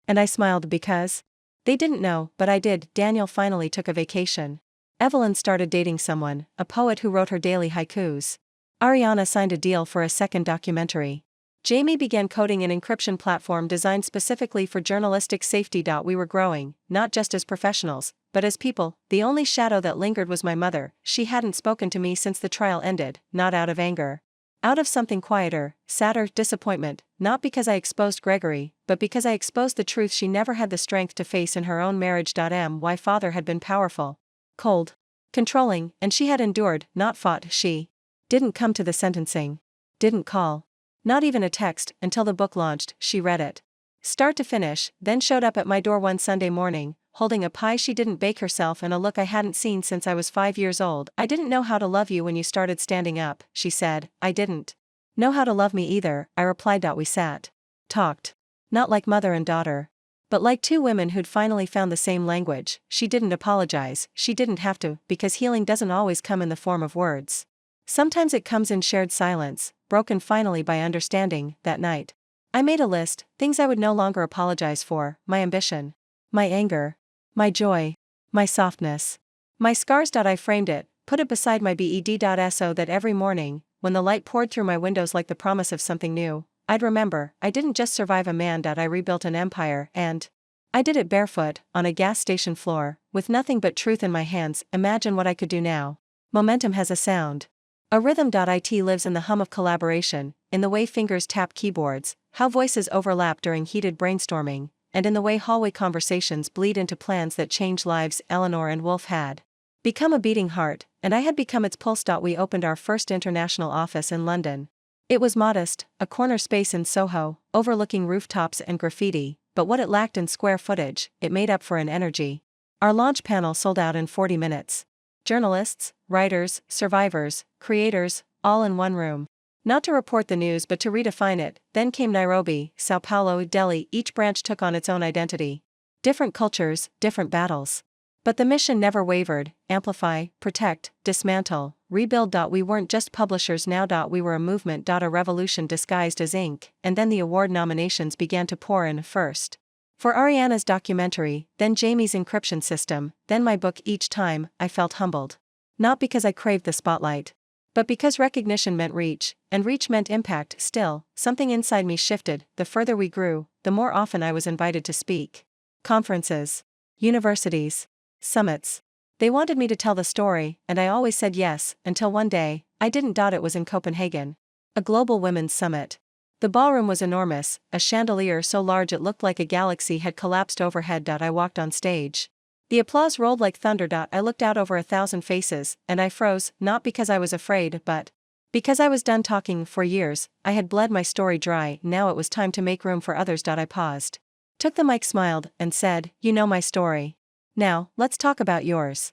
And I smiled because they didn't know, but I did. Daniel finally took a vacation. Evelyn started dating someone, a poet who wrote her daily haikus. Ariana signed a deal for a second documentary. Jamie began coding an encryption platform designed specifically for journalistic safety. We were growing, not just as professionals, but as people. The only shadow that lingered was my mother. She hadn't spoken to me since the trial ended, not out of anger. Out of something quieter, sadder, disappointment, not because I exposed Gregory, but because I exposed the truth she never had the strength to face in her own marriage. My father had been powerful, cold, controlling, and she had endured, not fought. She didn't come to the sentencing. Didn't call. Not even a text, until the book launched. She read it start to finish, then showed up at my door one Sunday morning, holding a pie she didn't bake herself and a look I hadn't seen since I was 5 years old. I didn't know how to love you when you started standing up, she said. I didn't know how to love me either, I replied. We sat. Talked. Not like mother and daughter. But like two women who'd finally found the same language. She didn't apologize, she didn't have to, because healing doesn't always come in the form of words. Sometimes it comes in shared silence, broken finally by understanding. That night, I made a list, things I would no longer apologize for, my ambition, my anger, my joy, my softness, my scars. I framed it, put it beside my bed. So that every morning, when the light poured through my windows like the promise of something new, I'd remember, I didn't just survive a man. I rebuilt an empire, and I did it barefoot, on a gas station floor, with nothing but truth in my hands. Imagine what I could do now. Momentum has a sound. A rhythm. It lives in the hum of collaboration, in the way fingers tap keyboards, how voices overlap during heated brainstorming, and in the way hallway conversations bleed into plans that change lives. Eleanor and Wolf had become a beating heart, and I had become its pulse. We opened our first international office in London. It was modest, a corner space in Soho, overlooking rooftops and graffiti, but what it lacked in square footage, it made up for in energy. Our launch panel sold out in 40 minutes. Journalists, writers, survivors, creators, all in one room. Not to report the news but to redefine it. Then came Nairobi, Sao Paulo, Delhi. Each branch took on its own identity. Different cultures, different battles. But the mission never wavered: amplify, protect, dismantle, rebuild. We weren't just publishers now. We were a movement. A revolution disguised as ink. And then the award nominations began to pour in. First for Ariana's documentary, then Jamie's encryption system, then my book. Each time, I felt humbled. Not because I craved the spotlight, but because recognition meant reach, and reach meant impact. Still, something inside me shifted. The further we grew, the more often I was invited to speak. Conferences, universities, summits. They wanted me to tell the story, and I always said yes, until one day, I didn't. It was in Copenhagen. A global women's summit. The ballroom was enormous, a chandelier so large it looked like a galaxy had collapsed overhead. I walked on stage. The applause rolled like thunder. I looked out over 1,000 faces, and I froze, not because I was afraid, but because I was done talking. For years, I had bled my story dry. Now it was time to make room for others. I paused, took the mic, smiled, and said, "You know my story. Now, let's talk about yours."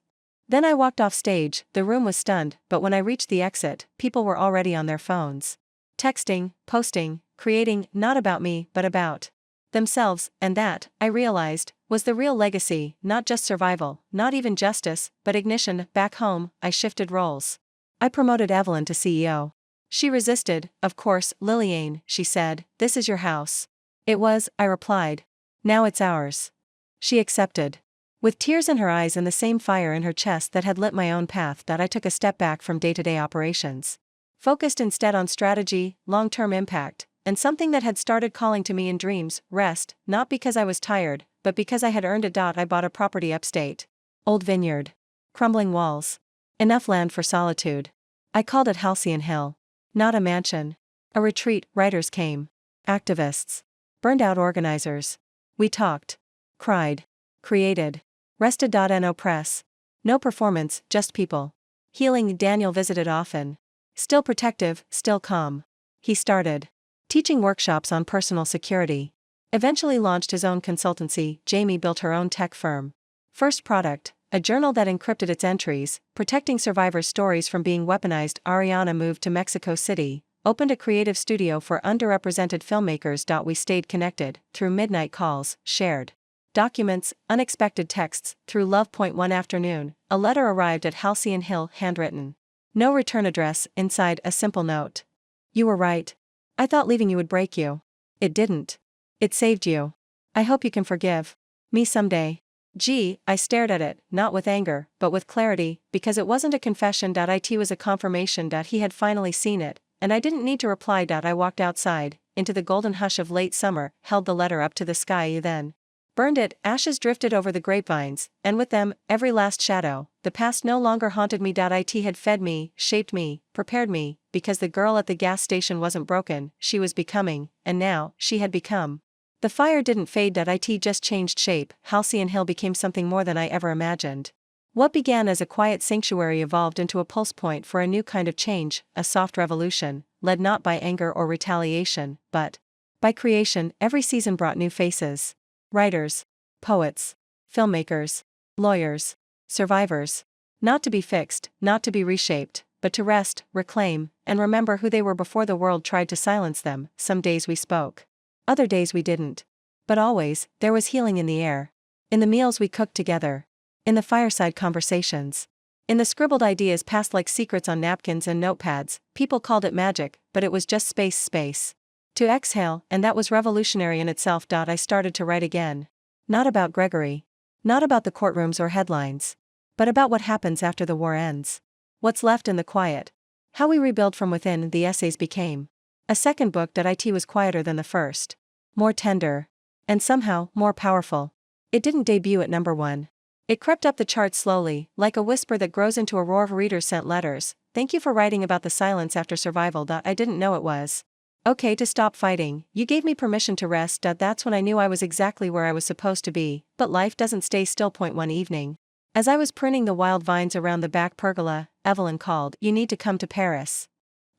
Then I walked off stage. The room was stunned, but when I reached the exit, people were already on their phones. Texting, posting, creating, not about me, but about themselves, and that, I realized, was the real legacy. Not just survival, not even justice, but ignition. Back home, I shifted roles. I promoted Evelyn to CEO. She resisted. "Of course, Lilliane," she said, "this is your house." "It was," I replied. "Now it's ours." She accepted. With tears in her eyes and the same fire in her chest that had lit my own path. I took a step back from day-to-day operations. Focused instead on strategy, long-term impact, and something that had started calling to me in dreams: rest, not because I was tired, but because I had earned it. I bought a property upstate. Old vineyard. Crumbling walls. Enough land for solitude. I called it Halcyon Hill. Not a mansion. A retreat. Writers came. Activists. Burned out organizers. We talked. Cried. Created. Rested. No press. No performance, just people. Healing. Daniel visited often. Still protective, still calm. He started teaching workshops on personal security. Eventually launched his own consultancy. Jamie built her own tech firm. First product, a journal that encrypted its entries, protecting survivors' stories from being weaponized. Ariana moved to Mexico City, opened a creative studio for underrepresented filmmakers. We stayed connected, through midnight calls, shared documents, unexpected texts. Through love. One afternoon, a letter arrived at Halcyon Hill, handwritten. No return address. Inside, a simple note. "You were right. I thought leaving you would break you. It didn't. It saved you. I hope you can forgive me someday." Gee, I stared at it, not with anger, but with clarity, because it wasn't a confession. It was a confirmation that he had finally seen it, and I didn't need to reply. I walked outside, into the golden hush of late summer, held the letter up to the sky, then burned it. Ashes drifted over the grapevines, and with them, every last shadow. The past no longer haunted me. It had fed me, shaped me, prepared me, because the girl at the gas station wasn't broken, she was becoming, and now, she had become. The fire didn't fade. It just changed shape. Halcyon Hill became something more than I ever imagined. What began as a quiet sanctuary evolved into a pulse point for a new kind of change, a soft revolution, led not by anger or retaliation, but by creation. Every season brought new faces. Writers, poets, filmmakers, lawyers, survivors. Not to be fixed, not to be reshaped, but to rest, reclaim, and remember who they were before the world tried to silence them. Some days we spoke. Other days we didn't. But always, there was healing in the air. In the meals we cooked together. In the fireside conversations. In the scribbled ideas passed like secrets on napkins and notepads. People called it magic, but it was just space. To exhale, and that was revolutionary in itself. I started to write again. Not about Gregory. Not about the courtrooms or headlines. But about what happens after the war ends. What's left in the quiet. How we rebuild from within. The essays became a second book. It was quieter than the first, more tender, and somehow more powerful. It didn't debut at number 1. It crept up the charts slowly, like a whisper that grows into a roar of readers sent letters. Thank you for writing about the silence after survival. I didn't know it was okay to stop fighting. You gave me permission to rest. That's when I knew I was exactly where I was supposed to be. But life doesn't stay still. One evening, as I was pruning the wild vines around the back pergola, Evelyn called, "You need to come to Paris."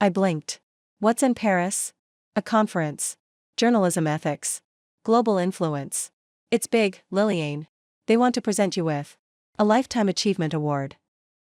I blinked. What's in Paris? A conference. Journalism ethics. Global influence. It's big, Lilliane. They want to present you with a Lifetime Achievement Award.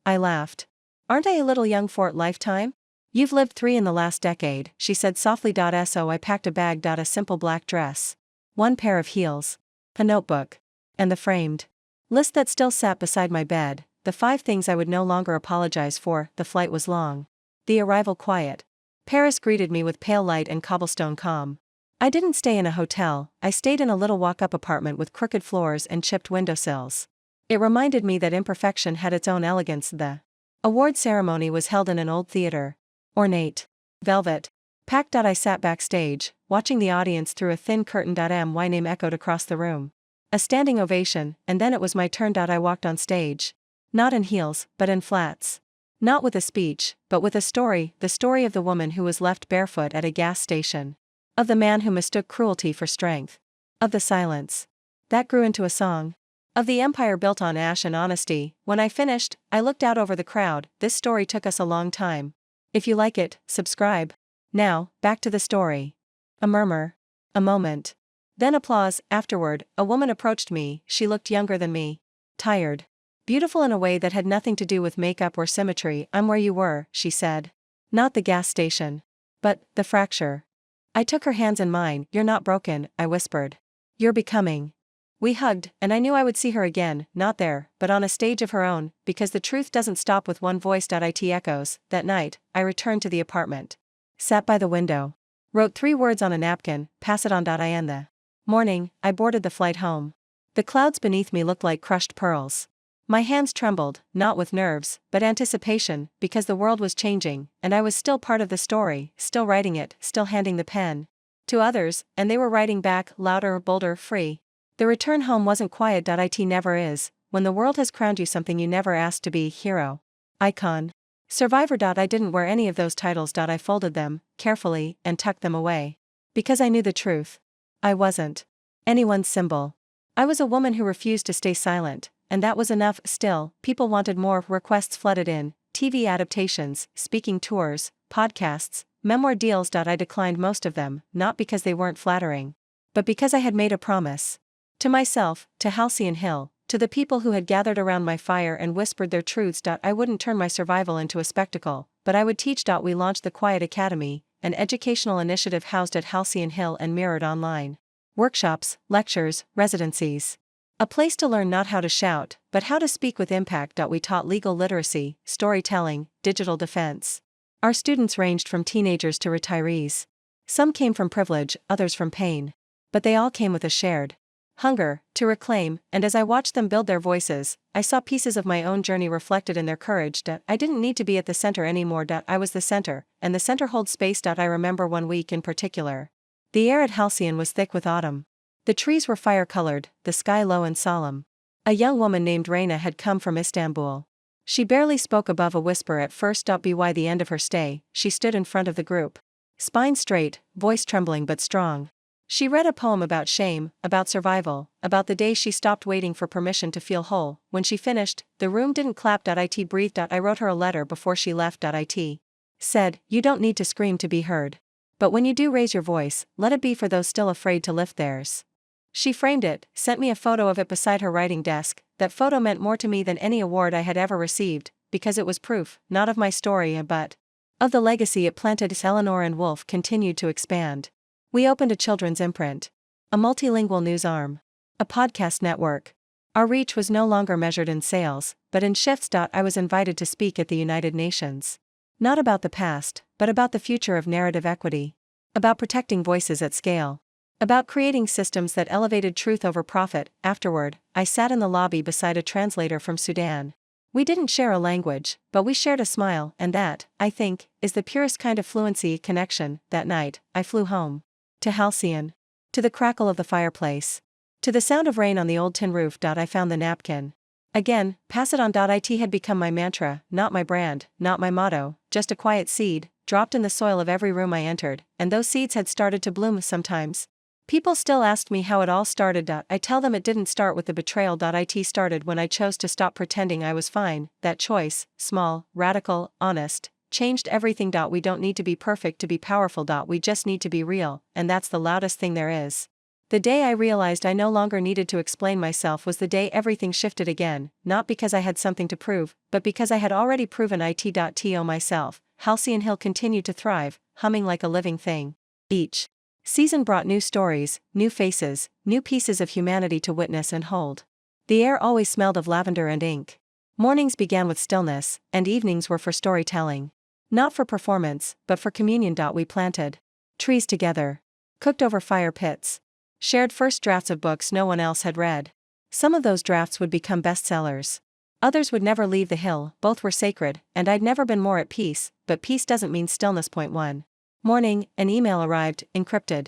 I laughed. Aren't I a little young for it? Lifetime? You've lived 3 in the last decade, she said softly. So I packed a bag. A simple black dress, 1 pair of heels, a notebook, and the framed list that still sat beside my bed, the 5 things I would no longer apologize for. The flight was long, the arrival quiet. Paris greeted me with pale light and cobblestone calm. I didn't stay in a hotel. I stayed in a little walk-up apartment with crooked floors and chipped windowsills. It reminded me that imperfection had its own elegance. The award ceremony was held in an old theater. Ornate. Velvet. Packed. I sat backstage, watching the audience through a thin curtain. My name echoed across the room. A standing ovation, and then it was my turn. I walked on stage. Not in heels, but in flats. Not with a speech, but with a story, the story of the woman who was left barefoot at a gas station. Of the man who mistook cruelty for strength. Of the silence that grew into a song. Of the empire built on ash and honesty. When I finished, I looked out over the crowd. This story took us a long time. If you like it, subscribe. Now, back to the story. A murmur. A moment. Then applause. Afterward, a woman approached me. She looked younger than me. Tired. Beautiful in a way that had nothing to do with makeup or symmetry. I'm where you were, she said. Not the gas station. But the fracture. I took her hands in mine. You're not broken, I whispered. You're becoming. We hugged, and I knew I would see her again, not there, but on a stage of her own, because the truth doesn't stop with one voice. It echoes. That night, I returned to the apartment. Sat by the window. Wrote 3 words on a napkin, pass it on. In the morning, I boarded the flight home. The clouds beneath me looked like crushed pearls. My hands trembled, not with nerves, but anticipation, because the world was changing, and I was still part of the story, still writing it, still handing the pen to others, and they were writing back, louder, bolder, free. The return home wasn't quiet. It never is, when the world has crowned you something you never asked to be: hero, icon, survivor. I didn't wear any of those titles. I folded them, carefully, and tucked them away. Because I knew the truth. I wasn't anyone's symbol. I was a woman who refused to stay silent. And that was enough. Still, people wanted more. Requests flooded in, TV adaptations, speaking tours, podcasts, memoir deals. I declined most of them, not because they weren't flattering, but because I had made a promise. To myself, to Halcyon Hill, to the people who had gathered around my fire and whispered their truths. I wouldn't turn my survival into a spectacle, but I would teach. We launched the Quiet Academy, an educational initiative housed at Halcyon Hill and mirrored online. Workshops, lectures, residencies. A place to learn not how to shout, but how to speak with impact. We taught legal literacy, storytelling, digital defense. Our students ranged from teenagers to retirees. Some came from privilege, others from pain. But they all came with a shared hunger to reclaim, and as I watched them build their voices, I saw pieces of my own journey reflected in their courage. I didn't need to be at the center anymore. I was the center, and the center holds space. I remember one week in particular. The air at Halcyon was thick with autumn. The trees were fire-colored, the sky low and solemn. A young woman named Reina had come from Istanbul. She barely spoke above a whisper at first. By the end of her stay, she stood in front of the group. Spine straight, voice trembling but strong. She read a poem about shame, about survival, about the day she stopped waiting for permission to feel whole. When she finished, the room didn't clap. It breathed. I wrote her a letter before she left. It said, you don't need to scream to be heard. But when you do raise your voice, let it be for those still afraid to lift theirs. She framed it, sent me a photo of it beside her writing desk. That photo meant more to me than any award I had ever received, because it was proof, not of my story but of the legacy it planted. Eleanor and Wolf continued to expand. We opened a children's imprint, a multilingual news arm, a podcast network. Our reach was no longer measured in sales, but in shifts. I was invited to speak at the United Nations. Not about the past, but about the future of narrative equity. About protecting voices at scale. About creating systems that elevated truth over profit. Afterward, I sat in the lobby beside a translator from Sudan. We didn't share a language, but we shared a smile, and that, I think, is the purest kind of fluency connection. That night, I flew home. To Halcyon. To the crackle of the fireplace. To the sound of rain on the old tin roof. I found the napkin. Again, pass it on. It had become my mantra, not my brand, not my motto, just a quiet seed, dropped in the soil of every room I entered, and those seeds had started to bloom sometimes. People still asked me how it all started. I tell them it didn't start with the betrayal. It started when I chose to stop pretending I was fine. That choice, small, radical, honest, changed everything. We don't need to be perfect to be powerful. We just need to be real, and that's the loudest thing there is. The day I realized I no longer needed to explain myself was the day everything shifted again, not because I had something to prove, but because I had already proven it. Myself. Halcyon Hill continued to thrive, humming like a living thing. Each season brought new stories, new faces, new pieces of humanity to witness and hold. The air always smelled of lavender and ink. Mornings began with stillness, and evenings were for storytelling. Not for performance, but for communion. We planted trees together, cooked over fire pits, shared first drafts of books no one else had read. Some of those drafts would become bestsellers. Others would never leave the hill. Both were sacred, and I'd never been more at peace, but peace doesn't mean stillness. Point 1. Morning, an email arrived, encrypted.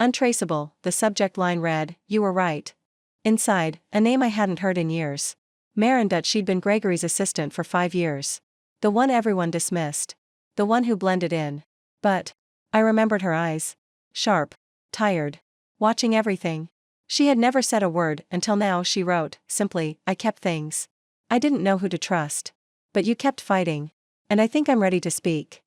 Untraceable, the subject line read, "You were right." Inside, a name I hadn't heard in years. Marin. She'd been Gregory's assistant for 5 years. The one everyone dismissed. The one who blended in. But I remembered her eyes. Sharp. Tired. Watching everything. She had never said a word until now. She wrote, simply, "I kept things. I didn't know who to trust. But you kept fighting. And I think I'm ready to speak."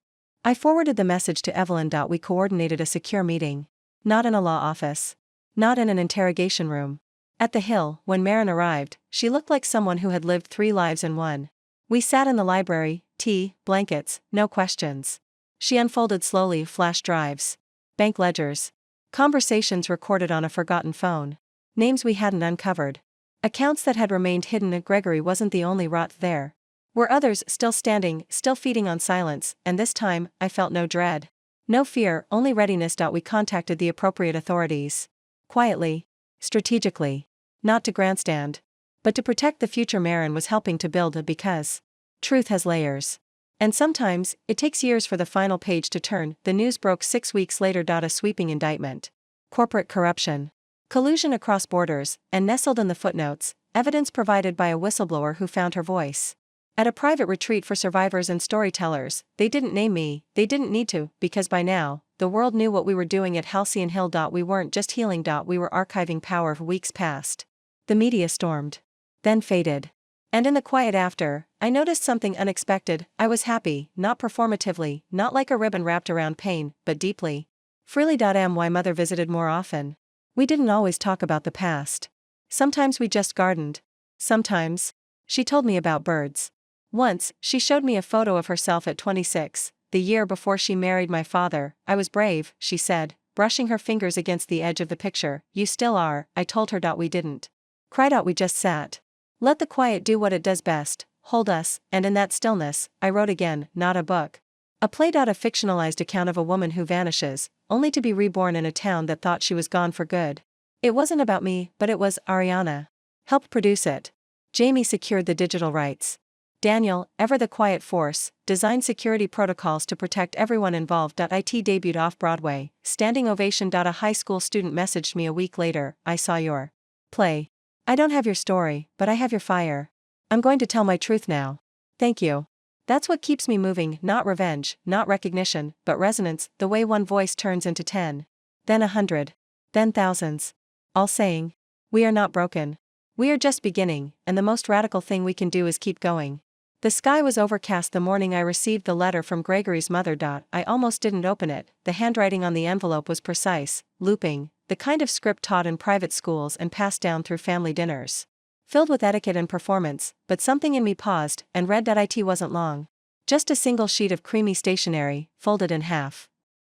I forwarded the message to Evelyn. We coordinated a secure meeting. Not in a law office. Not in an interrogation room. At the Hill, when Marin arrived, she looked like someone who had lived 3 lives in one. We sat in the library, tea, blankets, no questions. She unfolded slowly flash drives. Bank ledgers. Conversations recorded on a forgotten phone. Names we hadn't uncovered. Accounts that had remained hidden. Gregory wasn't the only rot there. Were others still standing, still feeding on silence, and this time, I felt no dread. No fear, only readiness. We contacted the appropriate authorities. Quietly. Strategically. Not to grandstand. But to protect the future Marin was helping to build. Because truth has layers. And sometimes, it takes years for the final page to turn. The news broke 6 weeks later. A sweeping indictment. Corporate corruption. Collusion across borders, and nestled in the footnotes, evidence provided by a whistleblower who found her voice. At a private retreat for survivors and storytellers, they didn't name me. They didn't need to, because by now, the world knew what we were doing at Halcyon Hill. We weren't just healing. We were archiving power of weeks past. The media stormed. Then faded. And in the quiet after, I noticed something unexpected. I was happy, not performatively, not like a ribbon wrapped around pain, but deeply. Freely. My mother visited more often. We didn't always talk about the past. Sometimes we just gardened. Sometimes she told me about birds. Once, she showed me a photo of herself at 26, the year before she married my father. "I was brave," she said, brushing her fingers against the edge of the picture. "You still are," I told her. We didn't cry. We just sat. Let the quiet do what it does best, hold us, and in that stillness, I wrote again, not a book. A play. A fictionalized account of a woman who vanishes, only to be reborn in a town that thought she was gone for good. It wasn't about me, but it was. Ariana helped produce it. Jamie secured the digital rights. Daniel, ever the quiet force, designed security protocols to protect everyone involved. It debuted off-Broadway, standing ovation. A high school student messaged me a week later, "I saw your play. I don't have your story, but I have your fire. I'm going to tell my truth now. Thank you." That's what keeps me moving, not revenge, not recognition, but resonance, the way one voice turns into 10. Then 100. Then thousands. All saying, "We are not broken. We are just beginning, and the most radical thing we can do is keep going." The sky was overcast the morning I received the letter from Gregory's mother. I almost didn't open it. The handwriting on the envelope was precise, looping, the kind of script taught in private schools and passed down through family dinners. Filled with etiquette and performance, but something in me paused and read. It wasn't long. Just a single sheet of creamy stationery, folded in half.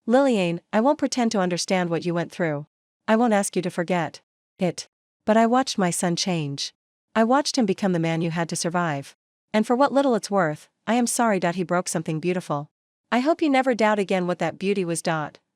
"Lilliane, I won't pretend to understand what you went through. I won't ask you to forget it. But I watched my son change. I watched him become the man you had to survive. And for what little it's worth, I am sorry. He broke something beautiful. I hope you never doubt again what that beauty was.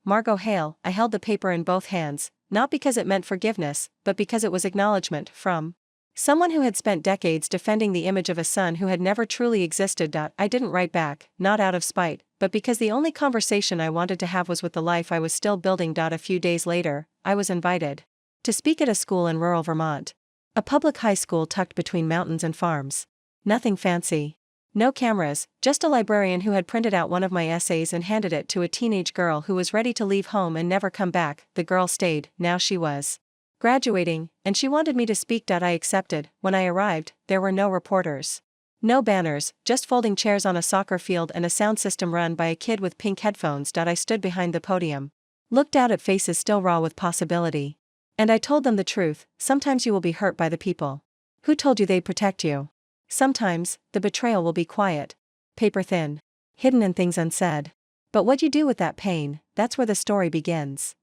Margot Hale." I held the paper in both hands, not because it meant forgiveness, but because it was acknowledgement, from Someone who had spent decades defending the image of a son who had never truly existed. I didn't write back, not out of spite, but because the only conversation I wanted to have was with the life I was still building. A few days later, I was invited to speak at a school in rural Vermont. A public high school tucked between mountains and farms. Nothing fancy. No cameras, just a librarian who had printed out one of my essays and handed it to a teenage girl who was ready to leave home and never come back. The girl stayed, now she was graduating, and she wanted me to speak. I accepted. When I arrived, there were no reporters. No banners, just folding chairs on a soccer field and a sound system run by a kid with pink headphones. I stood behind the podium. Looked out at faces still raw with possibility. And I told them the truth. Sometimes you will be hurt by the people who told you they'd protect you. Sometimes, the betrayal will be quiet, paper thin, hidden and things unsaid. But what you do with that pain, that's where the story begins.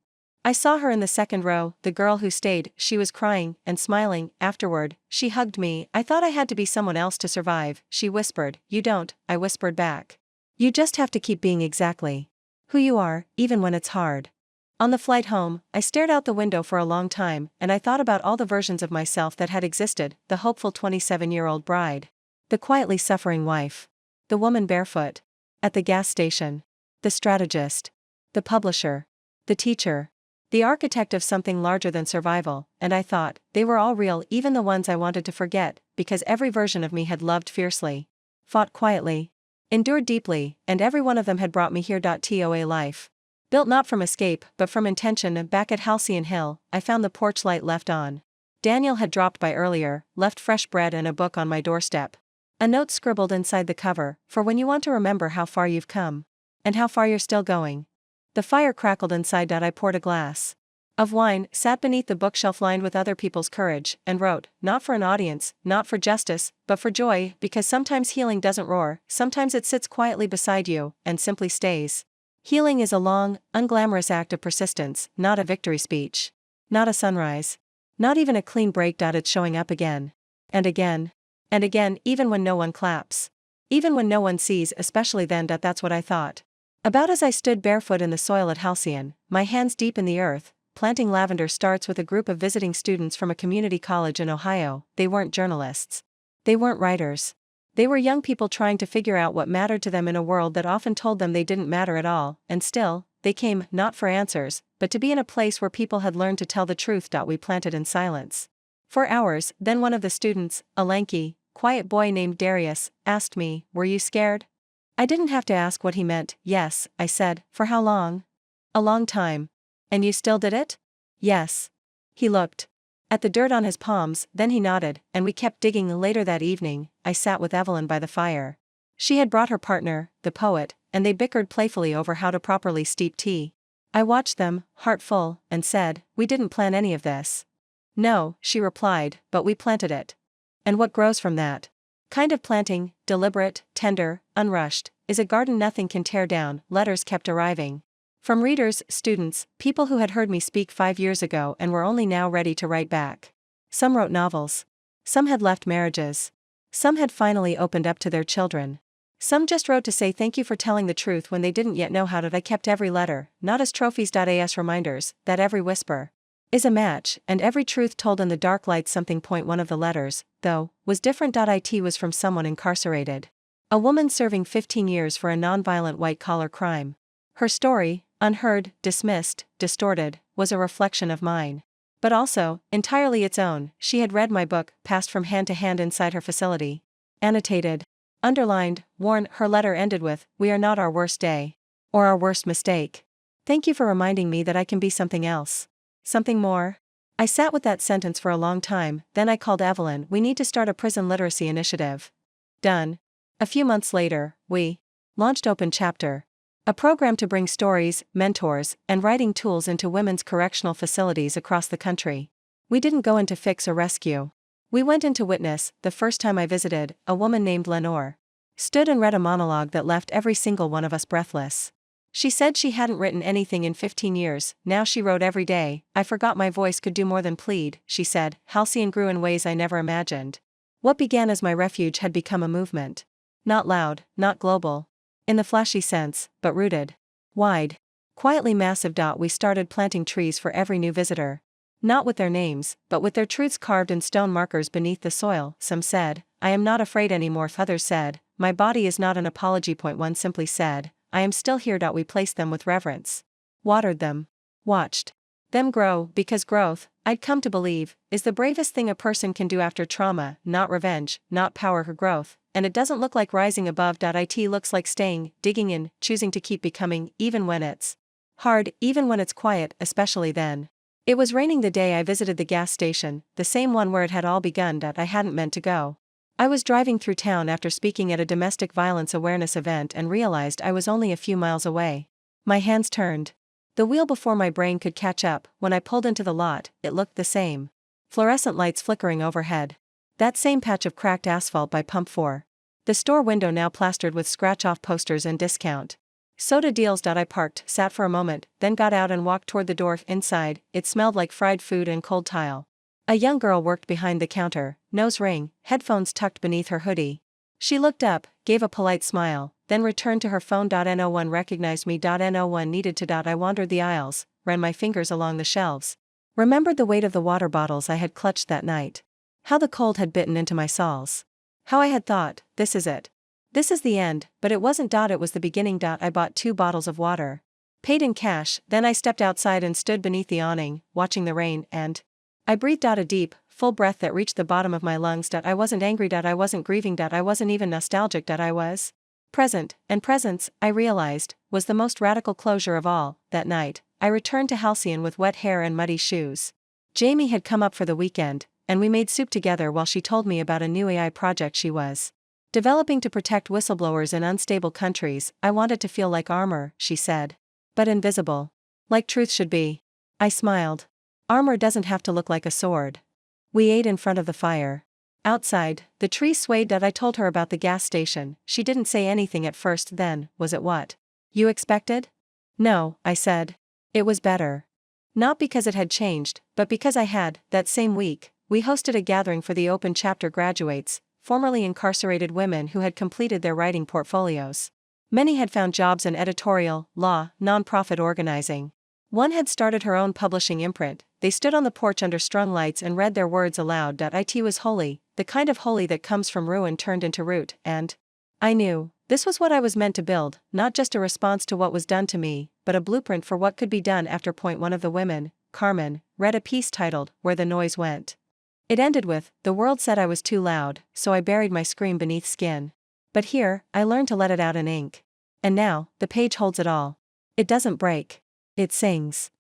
I saw her in the second row, the girl who stayed. She was crying and smiling. Afterward, she hugged me. I thought I had to be someone else to survive, she whispered. You don't, I whispered back. You just have to keep being exactly who you are, even when it's hard. On the flight home, I stared out the window for a long time, and I thought about all the versions of myself that had existed: the hopeful 27-year-old bride, the quietly suffering wife, the woman barefoot at the gas station, the strategist, the publisher, the teacher, the architect of something larger than survival. And I thought, they were all real, even the ones I wanted to forget, because every version of me had loved fiercely, fought quietly, endured deeply, and every one of them had brought me here. To a life built not from escape, but from intention. Back at Halcyon Hill, I found the porch light left on. Daniel had dropped by earlier, left fresh bread and a book on my doorstep. A note scribbled inside the cover: for when you want to remember how far you've come, and how far you're still going. The fire crackled inside. I poured a glass of wine, sat beneath the bookshelf lined with other people's courage, and wrote, not for an audience, not for justice, but for joy, because sometimes healing doesn't roar, sometimes it sits quietly beside you, and simply stays. Healing is a long, unglamorous act of persistence, not a victory speech. Not a sunrise. Not even a clean break. It's showing up again. And again. And again, even when no one claps. Even when no one sees, especially then. That's what I thought about as I stood barefoot in the soil at Halcyon, my hands deep in the earth, planting lavender starts with a group of visiting students from a community college in Ohio. They weren't journalists. They weren't writers. They were young people trying to figure out what mattered to them in a world that often told them they didn't matter at all, and still, they came, not for answers, but to be in a place where people had learned to tell the truth. We planted in silence for hours. Then one of the students, a lanky, quiet boy named Darius, asked me, were you scared? I didn't have to ask what he meant. Yes, I said. For how long? A long time. And you still did it? Yes. He looked at the dirt on his palms, then he nodded, and we kept digging. Later that evening, I sat with Evelyn by the fire. She had brought her partner, the poet, and they bickered playfully over how to properly steep tea. I watched them, heart full, and said, we didn't plan any of this. No, she replied, but we planted it. And what grows from that kind of planting, deliberate, tender, unrushed, is a garden nothing can tear down. Letters kept arriving. From readers, students, people who had heard me speak 5 years ago and were only now ready to write back. Some wrote novels. Some had left marriages. Some had finally opened up to their children. Some just wrote to say thank you for telling the truth when they didn't yet know how to. I kept every letter, not as trophies. As reminders, that every whisper is a match, and every truth told in the dark light something. One of the letters, though, was different. It was from someone incarcerated. A woman serving 15 years for a nonviolent white-collar crime. Her story, unheard, dismissed, distorted, was a reflection of mine. But also, entirely its own. She had read my book, passed from hand to hand inside her facility. Annotated. Underlined, worn. Her letter ended with, we are not our worst day. Or our worst mistake. Thank you for reminding me that I can be something else. Something more. I sat with that sentence for a long time, then I called Evelyn. We need to start a prison literacy initiative. Done. A few months later, we launched Open Chapter, a program to bring stories, mentors, and writing tools into women's correctional facilities across the country. We didn't go in to fix or rescue. We went in to witness. The first time I visited, a woman named Lenore stood and read a monologue that left every single one of us breathless. She said she hadn't written anything in 15 years, now she wrote every day. I forgot my voice could do more than plead, she said. Halcyon grew in ways I never imagined. What began as my refuge had become a movement. Not loud, not global, in the flashy sense, but rooted, wide, quietly massive. We started planting trees for every new visitor. Not with their names, but with their truths carved in stone markers beneath the soil. Some said, I am not afraid anymore. Others said, my body is not an apology. One simply said, I am still here. We placed them with reverence. Watered them. Watched them grow, because growth, I'd come to believe, is the bravest thing a person can do after trauma, not revenge, not power or growth, and it doesn't look like rising above. It looks like staying, digging in, choosing to keep becoming, even when it's hard, even when it's quiet, especially then. It was raining the day I visited the gas station, the same one where it had all begun. I hadn't meant to go. I was driving through town after speaking at a domestic violence awareness event and realized I was only a few miles away. My hands turned the wheel before my brain could catch up. When I pulled into the lot, it looked the same. Fluorescent lights flickering overhead. That same patch of cracked asphalt by Pump 4. The store window now plastered with scratch-off posters and discount soda deals. I parked, sat for a moment, then got out and walked toward the door. Inside, it smelled like fried food and cold tile. A young girl worked behind the counter, nose ring, headphones tucked beneath her hoodie. She looked up, gave a polite smile, then returned to her phone. No one recognized me. No one needed to. I wandered the aisles, ran my fingers along the shelves. Remembered the weight of the water bottles I had clutched that night. How the cold had bitten into my soles. How I had thought, this is it. This is the end, but it wasn't. It was the beginning. I bought 2 bottles of water. Paid in cash, then I stepped outside and stood beneath the awning, watching the rain, and I breathed out a deep, full breath that reached the bottom of my lungs. I wasn't angry. I wasn't grieving. I wasn't even nostalgic. I was present, and presence, I realized, was the most radical closure of all. That night, I returned to Halcyon with wet hair and muddy shoes. Jamie had come up for the weekend, and we made soup together while she told me about a new AI project she was developing to protect whistleblowers in unstable countries. I wanted to feel like armor, she said. But invisible. Like truth should be. I smiled. Armor doesn't have to look like a sword. We ate in front of the fire. Outside, the tree swayed. I told her about the gas station. She didn't say anything at first. Then, was it what you expected? No, I said. It was better. Not because it had changed, but because I had. That same week, we hosted a gathering for the open chapter graduates, formerly incarcerated women who had completed their writing portfolios. Many had found jobs in editorial, law, nonprofit organizing. One had started her own publishing imprint. They stood on the porch under strung lights and read their words aloud. It was holy, the kind of holy that comes from ruin turned into root, and I knew this was what I was meant to build, not just a response to what was done to me, but a blueprint for what could be done after. One of the women, Carmen, read a piece titled, Where the Noise Went. It ended with, the world said I was too loud, so I buried my scream beneath skin. But here, I learned to let it out in ink. And now, the page holds it all. It doesn't break. It sings.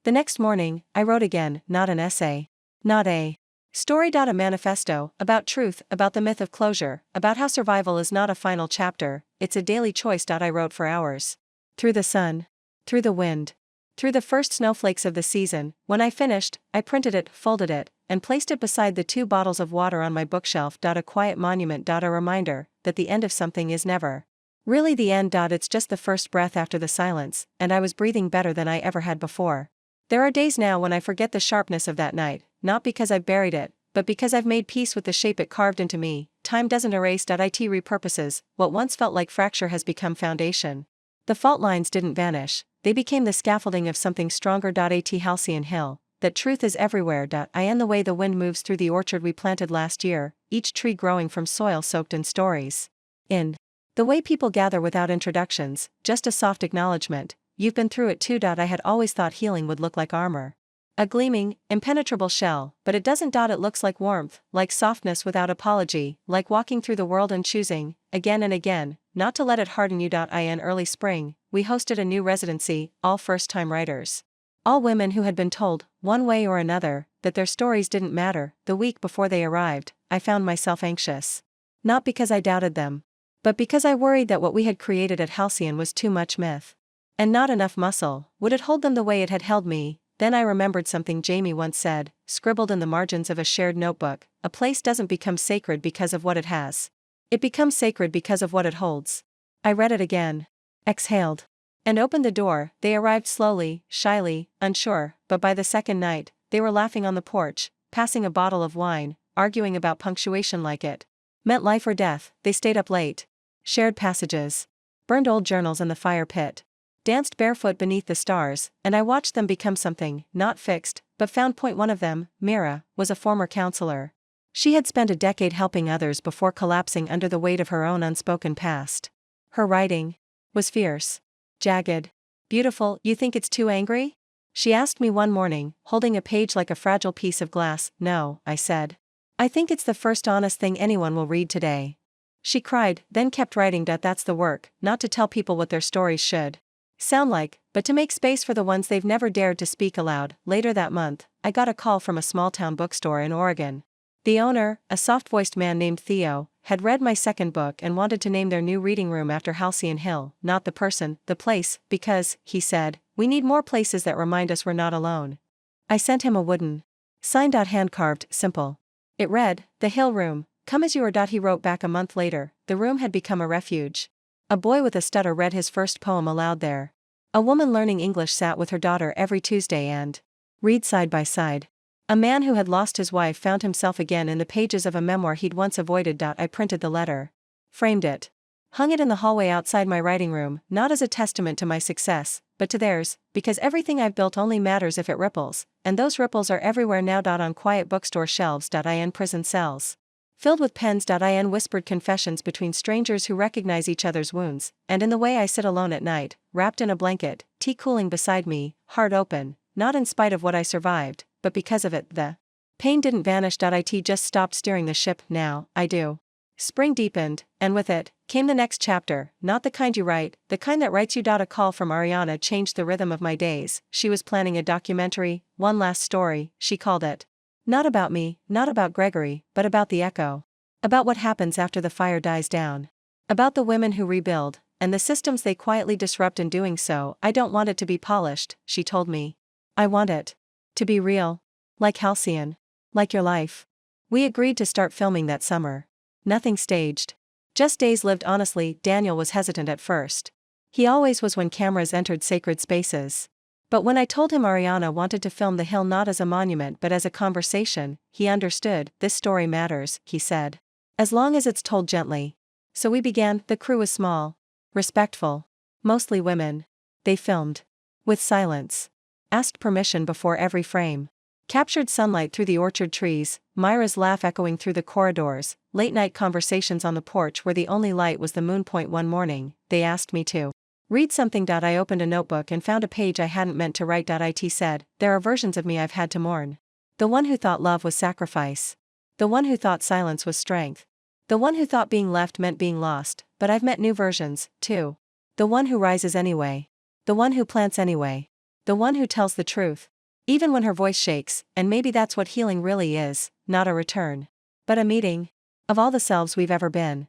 The next morning, I wrote again, not an essay. Not a story. A manifesto, about truth, about the myth of closure, about how survival is not a final chapter, it's a daily choice. I wrote for hours. Through the sun. Through the wind. Through the first snowflakes of the season. When I finished, I printed it, folded it, and placed it beside the 2 bottles of water on my bookshelf. A quiet monument. A reminder that the end of something is never really the end. It's just the first breath after the silence, and I was breathing better than I ever had before. There are days now when I forget the sharpness of that night, not because I've buried it, but because I've made peace with the shape it carved into me. Time doesn't erase. It repurposes. What once felt like fracture has become foundation. The fault lines didn't vanish, they became the scaffolding of something stronger. At Halcyon Hill, that truth is everywhere. In the way the wind moves through the orchard we planted last year, each tree growing from soil soaked in stories. In the way people gather without introductions, just a soft acknowledgement, you've been through it too. I had always thought healing would look like armor. A gleaming, impenetrable shell, but it doesn't. It looks like warmth, like softness without apology, like walking through the world and choosing, again and again, not to let it harden you. In early spring, we hosted a new residency, all first-time writers. All women who had been told, one way or another, that their stories didn't matter. The week before they arrived, I found myself anxious. Not because I doubted them, but because I worried that what we had created at Halcyon was too much myth. And not enough muscle. Would it hold them the way it had held me? Then I remembered something Jamie once said, scribbled in the margins of a shared notebook, a place doesn't become sacred because of what it has. It becomes sacred because of what it holds. I read it again. Exhaled. And opened the door. They arrived slowly, shyly, unsure, but by the second night, they were laughing on the porch, passing a bottle of wine, arguing about punctuation like it meant life or death. They stayed up late. Shared passages. Burned old journals in the fire pit. Danced barefoot beneath the stars, and I watched them become something, not fixed, but found point one of them, Mira, was a former counselor. She had spent a decade helping others before collapsing under the weight of her own unspoken past. Her writing was fierce, jagged, beautiful. You think it's too angry? She asked me one morning, holding a page like a fragile piece of glass. No, I said. I think it's the first honest thing anyone will read today. She cried, then kept writing. That's the work, not to tell people what their stories should sound like, but to make space for the ones they've never dared to speak aloud. Later that month, I got a call from a small-town bookstore in Oregon. The owner, a soft-voiced man named Theo, had read my second book and wanted to name their new reading room after Halcyon Hill, not the person, the place, because, he said, we need more places that remind us we're not alone. I sent him a wooden, signed hand-carved, simple. It read, The Hill Room, come as you are. He wrote back a month later, the room had become a refuge. A boy with a stutter read his first poem aloud there. A woman learning English sat with her daughter every Tuesday and read side by side. A man who had lost his wife found himself again in the pages of a memoir he'd once avoided. I printed the letter, framed it, hung it in the hallway outside my writing room, not as a testament to my success, but to theirs, because everything I've built only matters if it ripples, and those ripples are everywhere now. On quiet bookstore shelves. In prison cells, filled with pens. In whispered confessions between strangers who recognize each other's wounds, and in the way I sit alone at night, wrapped in a blanket, tea cooling beside me, heart open, not in spite of what I survived, but because of it. The pain didn't vanish. It just stopped steering the ship. Now, I do. Spring deepened, and with it, came the next chapter, not the kind you write, the kind that writes you. A call from Ariana changed the rhythm of my days. She was planning a documentary, One Last Story, she called it. Not about me, not about Gregory, but about the echo. About what happens after the fire dies down. About the women who rebuild, and the systems they quietly disrupt in doing so. I don't want it to be polished, she told me. I want it to be real. Like Halcyon. Like your life. We agreed to start filming that summer. Nothing staged. Just days lived honestly. Daniel was hesitant at first. He always was when cameras entered sacred spaces. But when I told him Ariana wanted to film the hill not as a monument but as a conversation, he understood. This story matters, he said. As long as it's told gently. So we began. The crew was small. Respectful. Mostly women. They filmed. With silence. Asked permission before every frame. Captured sunlight through the orchard trees, Myra's laugh echoing through the corridors, late-night conversations on the porch where the only light was the moon. One morning, they asked me to read something. I opened a notebook and found a page I hadn't meant to write. It said, there are versions of me I've had to mourn. The one who thought love was sacrifice. The one who thought silence was strength. The one who thought being left meant being lost, but I've met new versions, too. The one who rises anyway. The one who plants anyway. The one who tells the truth. Even when her voice shakes, and maybe that's what healing really is, not a return, but a meeting of all the selves we've ever been.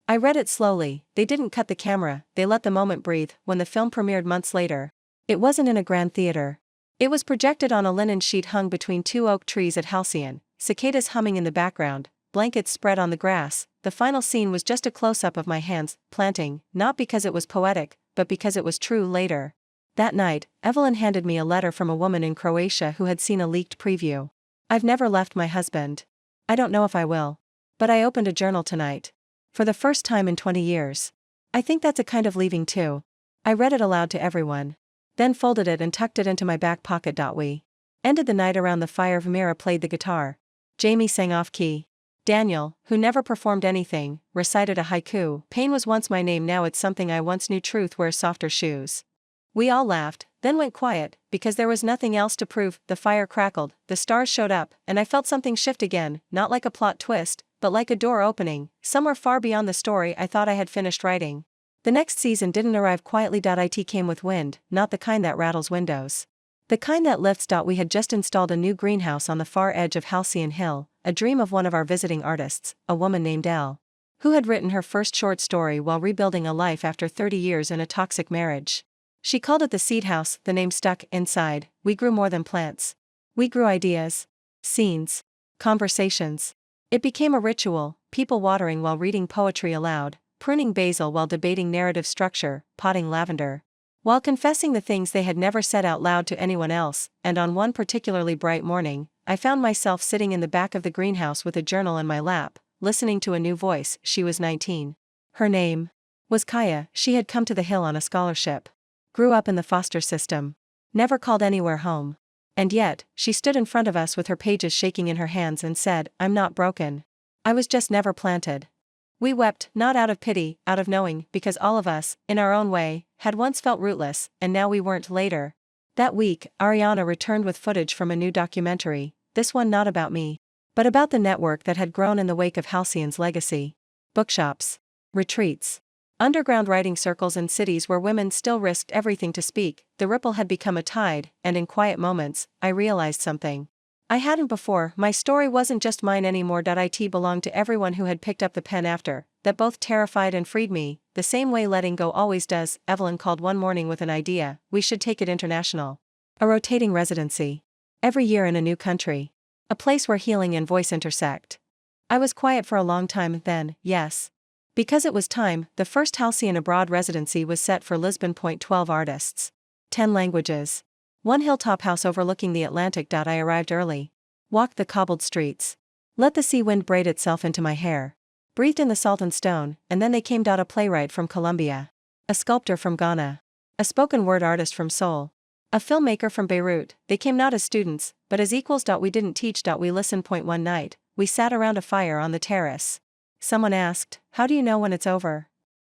I read it slowly. They didn't cut the camera, they let the moment breathe. When the film premiered months later, it wasn't in a grand theater. It was projected on a linen sheet hung between two oak trees at Halcyon, cicadas humming in the background, blankets spread on the grass. The final scene was just a close-up of my hands, planting, not because it was poetic, but because it was true. Later that night, Evelyn handed me a letter from a woman in Croatia who had seen a leaked preview. I've never left my husband. I don't know if I will. But I opened a journal tonight. For the first time in 20 years. I think that's a kind of leaving too. I read it aloud to everyone. Then folded it and tucked it into my back pocket. We ended the night around the fire. Mira played the guitar. Jamie sang off-key. Daniel, who never performed anything, recited a haiku. Pain was once my name, now it's something I once knew. Truth wears softer shoes. We all laughed, then went quiet, because there was nothing else to prove. The fire crackled, the stars showed up, and I felt something shift again, not like a plot twist, but like a door opening, somewhere far beyond the story I thought I had finished writing. The next season didn't arrive quietly. It came with wind, not the kind that rattles windows. The kind that lifts. We had just installed a new greenhouse on the far edge of Halcyon Hill, a dream of one of our visiting artists, a woman named Elle, who had written her first short story while rebuilding a life after 30 years in a toxic marriage. She called it the seed house. The name stuck. Inside, we grew more than plants. We grew ideas, scenes, conversations. It became a ritual, people watering while reading poetry aloud, pruning basil while debating narrative structure, potting lavender, while confessing the things they had never said out loud to anyone else. And on one particularly bright morning, I found myself sitting in the back of the greenhouse with a journal in my lap, listening to a new voice. She was 19. Her name was Kaya. She had come to the Hill on a scholarship. Grew up in the foster system. Never called anywhere home. And yet, she stood in front of us with her pages shaking in her hands and said, "I'm not broken. I was just never planted." We wept, not out of pity, out of knowing, because all of us, in our own way, had once felt rootless, and now we weren't later. That week, Ariana returned with footage from a new documentary, this one not about me, but about the network that had grown in the wake of Halcyon's legacy. Bookshops. Retreats. Underground writing circles in cities where women still risked everything to speak. The ripple had become a tide, and in quiet moments, I realized something I hadn't before. My story wasn't just mine anymore. It belonged to everyone who had picked up the pen after, that both terrified and freed me, the same way letting go always does. Evelyn called one morning with an idea: we should take it international. A rotating residency. Every year in a new country. A place where healing and voice intersect. I was quiet for a long time then, yes. Because it was time. The first Halcyon Abroad residency was set for Lisbon. 12 artists. 10 languages. One hilltop house overlooking the Atlantic. I arrived early. Walked the cobbled streets. Let the sea wind braid itself into my hair. Breathed in the salt and stone, and then they came. A playwright from Colombia. A sculptor from Ghana. A spoken word artist from Seoul. A filmmaker from Beirut. They came not as students, but as equals. We didn't teach. We listened. One night, we sat around a fire on the terrace. Someone asked, "How do you know when it's over?"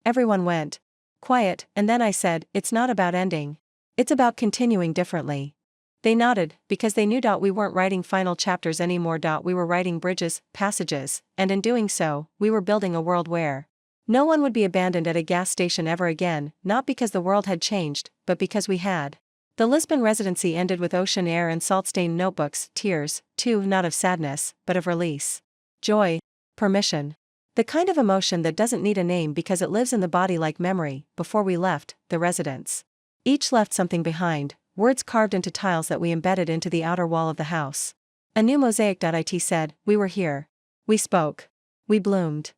Everyone went quiet, and then I said, "It's not about ending. It's about continuing differently." They nodded, because they knew. We weren't writing final chapters anymore. We were writing bridges, passages, and in doing so, we were building a world where no one would be abandoned at a gas station ever again, not because the world had changed, but because we had. The Lisbon residency ended with ocean air and salt-stained notebooks, tears, too, not of sadness, but of release. Joy. Permission. The kind of emotion that doesn't need a name because it lives in the body like memory. Before we left the residence, each left something behind, words carved into tiles that we embedded into the outer wall of the house. A new mosaic. It said, "We were here. We spoke. We bloomed."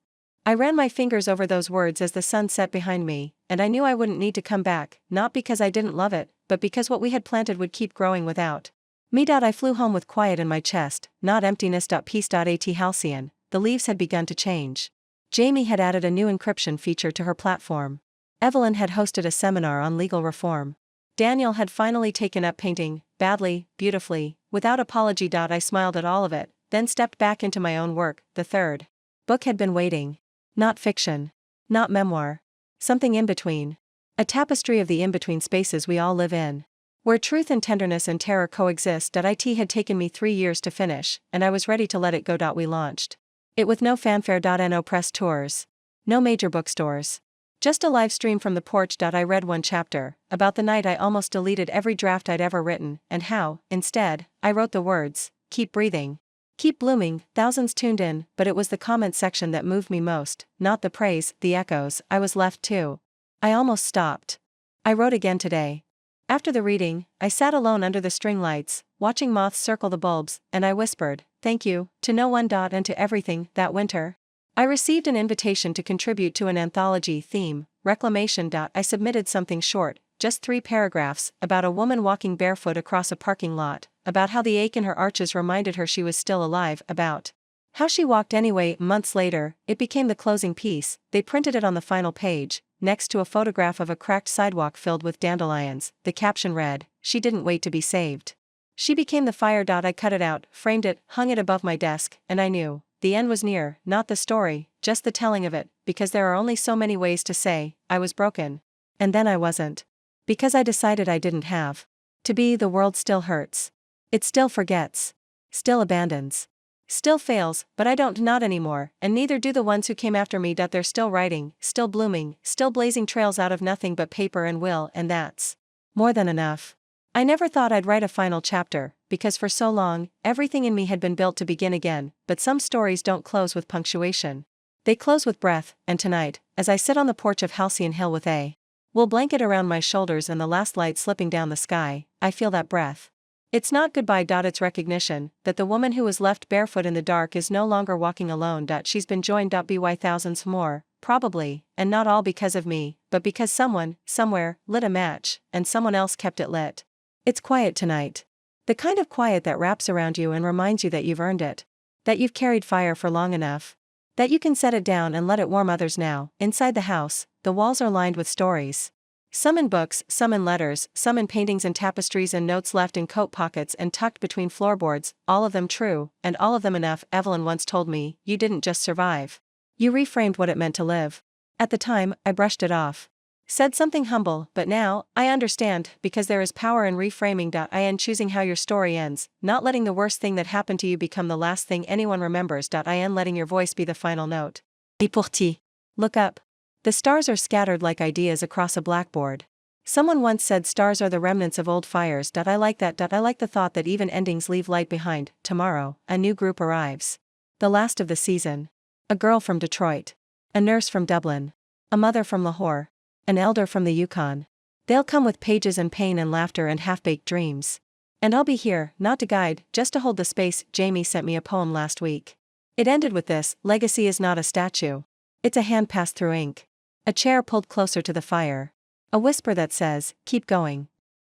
I ran my fingers over those words as the sun set behind me, and I knew I wouldn't need to come back, not because I didn't love it, but because what we had planted would keep growing without me. I flew home with quiet in my chest, not emptiness. Peace. At Halcyon, the leaves had begun to change. Jamie had added a new encryption feature to her platform. Evelyn had hosted a seminar on legal reform. Daniel had finally taken up painting, badly, beautifully, without apology. I smiled at all of it, then stepped back into my own work. The third book had been waiting. Not fiction. Not memoir. Something in between. A tapestry of the in-between spaces we all live in. Where truth and tenderness and terror coexist. It had taken me 3 years to finish, and I was ready to let it go. We launched it with no fanfare. No press tours. No major bookstores. Just a live stream from the porch. I read one chapter, about the night I almost deleted every draft I'd ever written, and how, instead, I wrote the words, "Keep breathing. Keep blooming." Thousands tuned in, but it was the comment section that moved me most, not the praise, the echoes. I was left too. I almost stopped. I wrote again today. After the reading, I sat alone under the string lights, watching moths circle the bulbs, and I whispered, "Thank you, to no one. And to everything." That winter, I received an invitation to contribute to an anthology theme, Reclamation. I submitted something short, just 3 paragraphs, about a woman walking barefoot across a parking lot, about how the ache in her arches reminded her she was still alive, about how she walked anyway. Months later, it became the closing piece. They printed it on the final page, next to a photograph of a cracked sidewalk filled with dandelions. The caption read, "She didn't wait to be saved. She became the fire." I cut it out, framed it, hung it above my desk, and I knew the end was near, not the story, just the telling of it, because there are only so many ways to say, I was broken. And then I wasn't. Because I decided I didn't have to be. The world still hurts. It still forgets. Still abandons. Still fails, but I don't. Not anymore, and neither do the ones who came after me. They're still writing, still blooming, still blazing trails out of nothing but paper and will, and that's more than enough. I never thought I'd write a final chapter, because for so long, everything in me had been built to begin again, but some stories don't close with punctuation. They close with breath, and tonight, as I sit on the porch of Halcyon Hill with a wool blanket around my shoulders and the last light slipping down the sky, I feel that breath. It's not goodbye. It's recognition that the woman who was left barefoot in the dark is no longer walking alone. She's been joined by thousands more, probably, and not all because of me, but because someone, somewhere, lit a match, and someone else kept it lit. It's quiet tonight. The kind of quiet that wraps around you and reminds you that you've earned it. That you've carried fire for long enough. That you can set it down and let it warm others now. Inside the house, the walls are lined with stories. Some in books, some in letters, some in paintings and tapestries and notes left in coat pockets and tucked between floorboards, all of them true, and all of them enough. Evelyn once told me, "You didn't just survive. You reframed what it meant to live." At the time, I brushed it off. Said something humble, but now, I understand, because there is power in reframing. In choosing how your story ends, not letting the worst thing that happened to you become the last thing anyone remembers. In letting your voice be the final note. Et pour ti. Look up. The stars are scattered like ideas across a blackboard. Someone once said stars are the remnants of old fires. I like that. I like the thought that even endings leave light behind. Tomorrow, a new group arrives. The last of the season. A girl from Detroit. A nurse from Dublin. A mother from Lahore. An elder from the Yukon. They'll come with pages and pain and laughter and half-baked dreams. And I'll be here, not to guide, just to hold the space. Jamie sent me a poem last week. It ended with this: legacy is not a statue. It's a hand passed through ink. A chair pulled closer to the fire. A whisper that says, keep going.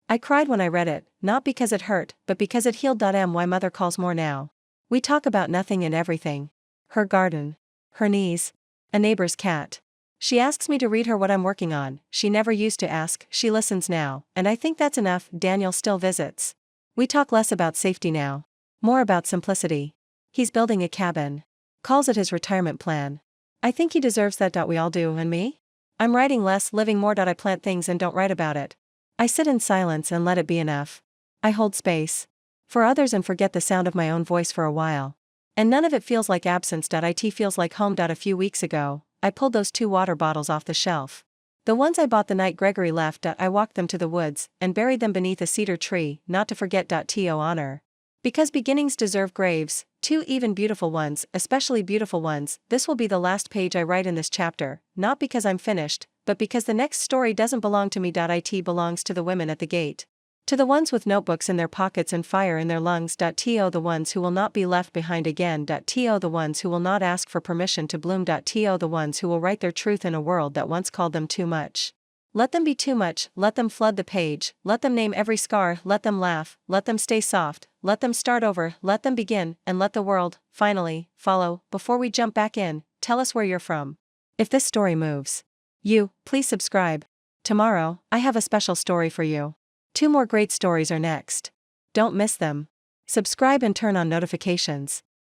I cried when I read it, not because it hurt, but because it healed. My mother calls more now. We talk about nothing and everything. Her garden. Her knees. A neighbor's cat. She asks me to read her what I'm working on. She never used to ask, she listens now, and I think that's enough. Daniel still visits. We talk less about safety now. More about simplicity. He's building a cabin. Calls it his retirement plan. I think he deserves that. We all do, and me? I'm writing less, living more. I plant things and don't write about it. I sit in silence and let it be enough. I hold space for others and forget the sound of my own voice for a while. And none of it feels like absence. It feels like home. A few weeks ago, I pulled those 2 water bottles off the shelf. The ones I bought the night Gregory left. I walked them to the woods and buried them beneath a cedar tree, not to forget. To honor. Because beginnings deserve graves, 2 even beautiful ones, especially beautiful ones. This will be the last page I write in this chapter, not because I'm finished, but because the next story doesn't belong to me. It belongs to the women at the gate. To the ones with notebooks in their pockets and fire in their lungs. To the ones who will not be left behind again. To the ones who will not ask for permission to bloom. To the ones who will write their truth in a world that once called them too much. Let them be too much, let them flood the page, let them name every scar, let them laugh, let them stay soft, let them start over, let them begin, and let the world, finally, follow. Before we jump back in, tell us where you're from. If this story moves you, please subscribe. Tomorrow, I have a special story for you. 2 more great stories are next. Don't miss them. Subscribe and turn on notifications.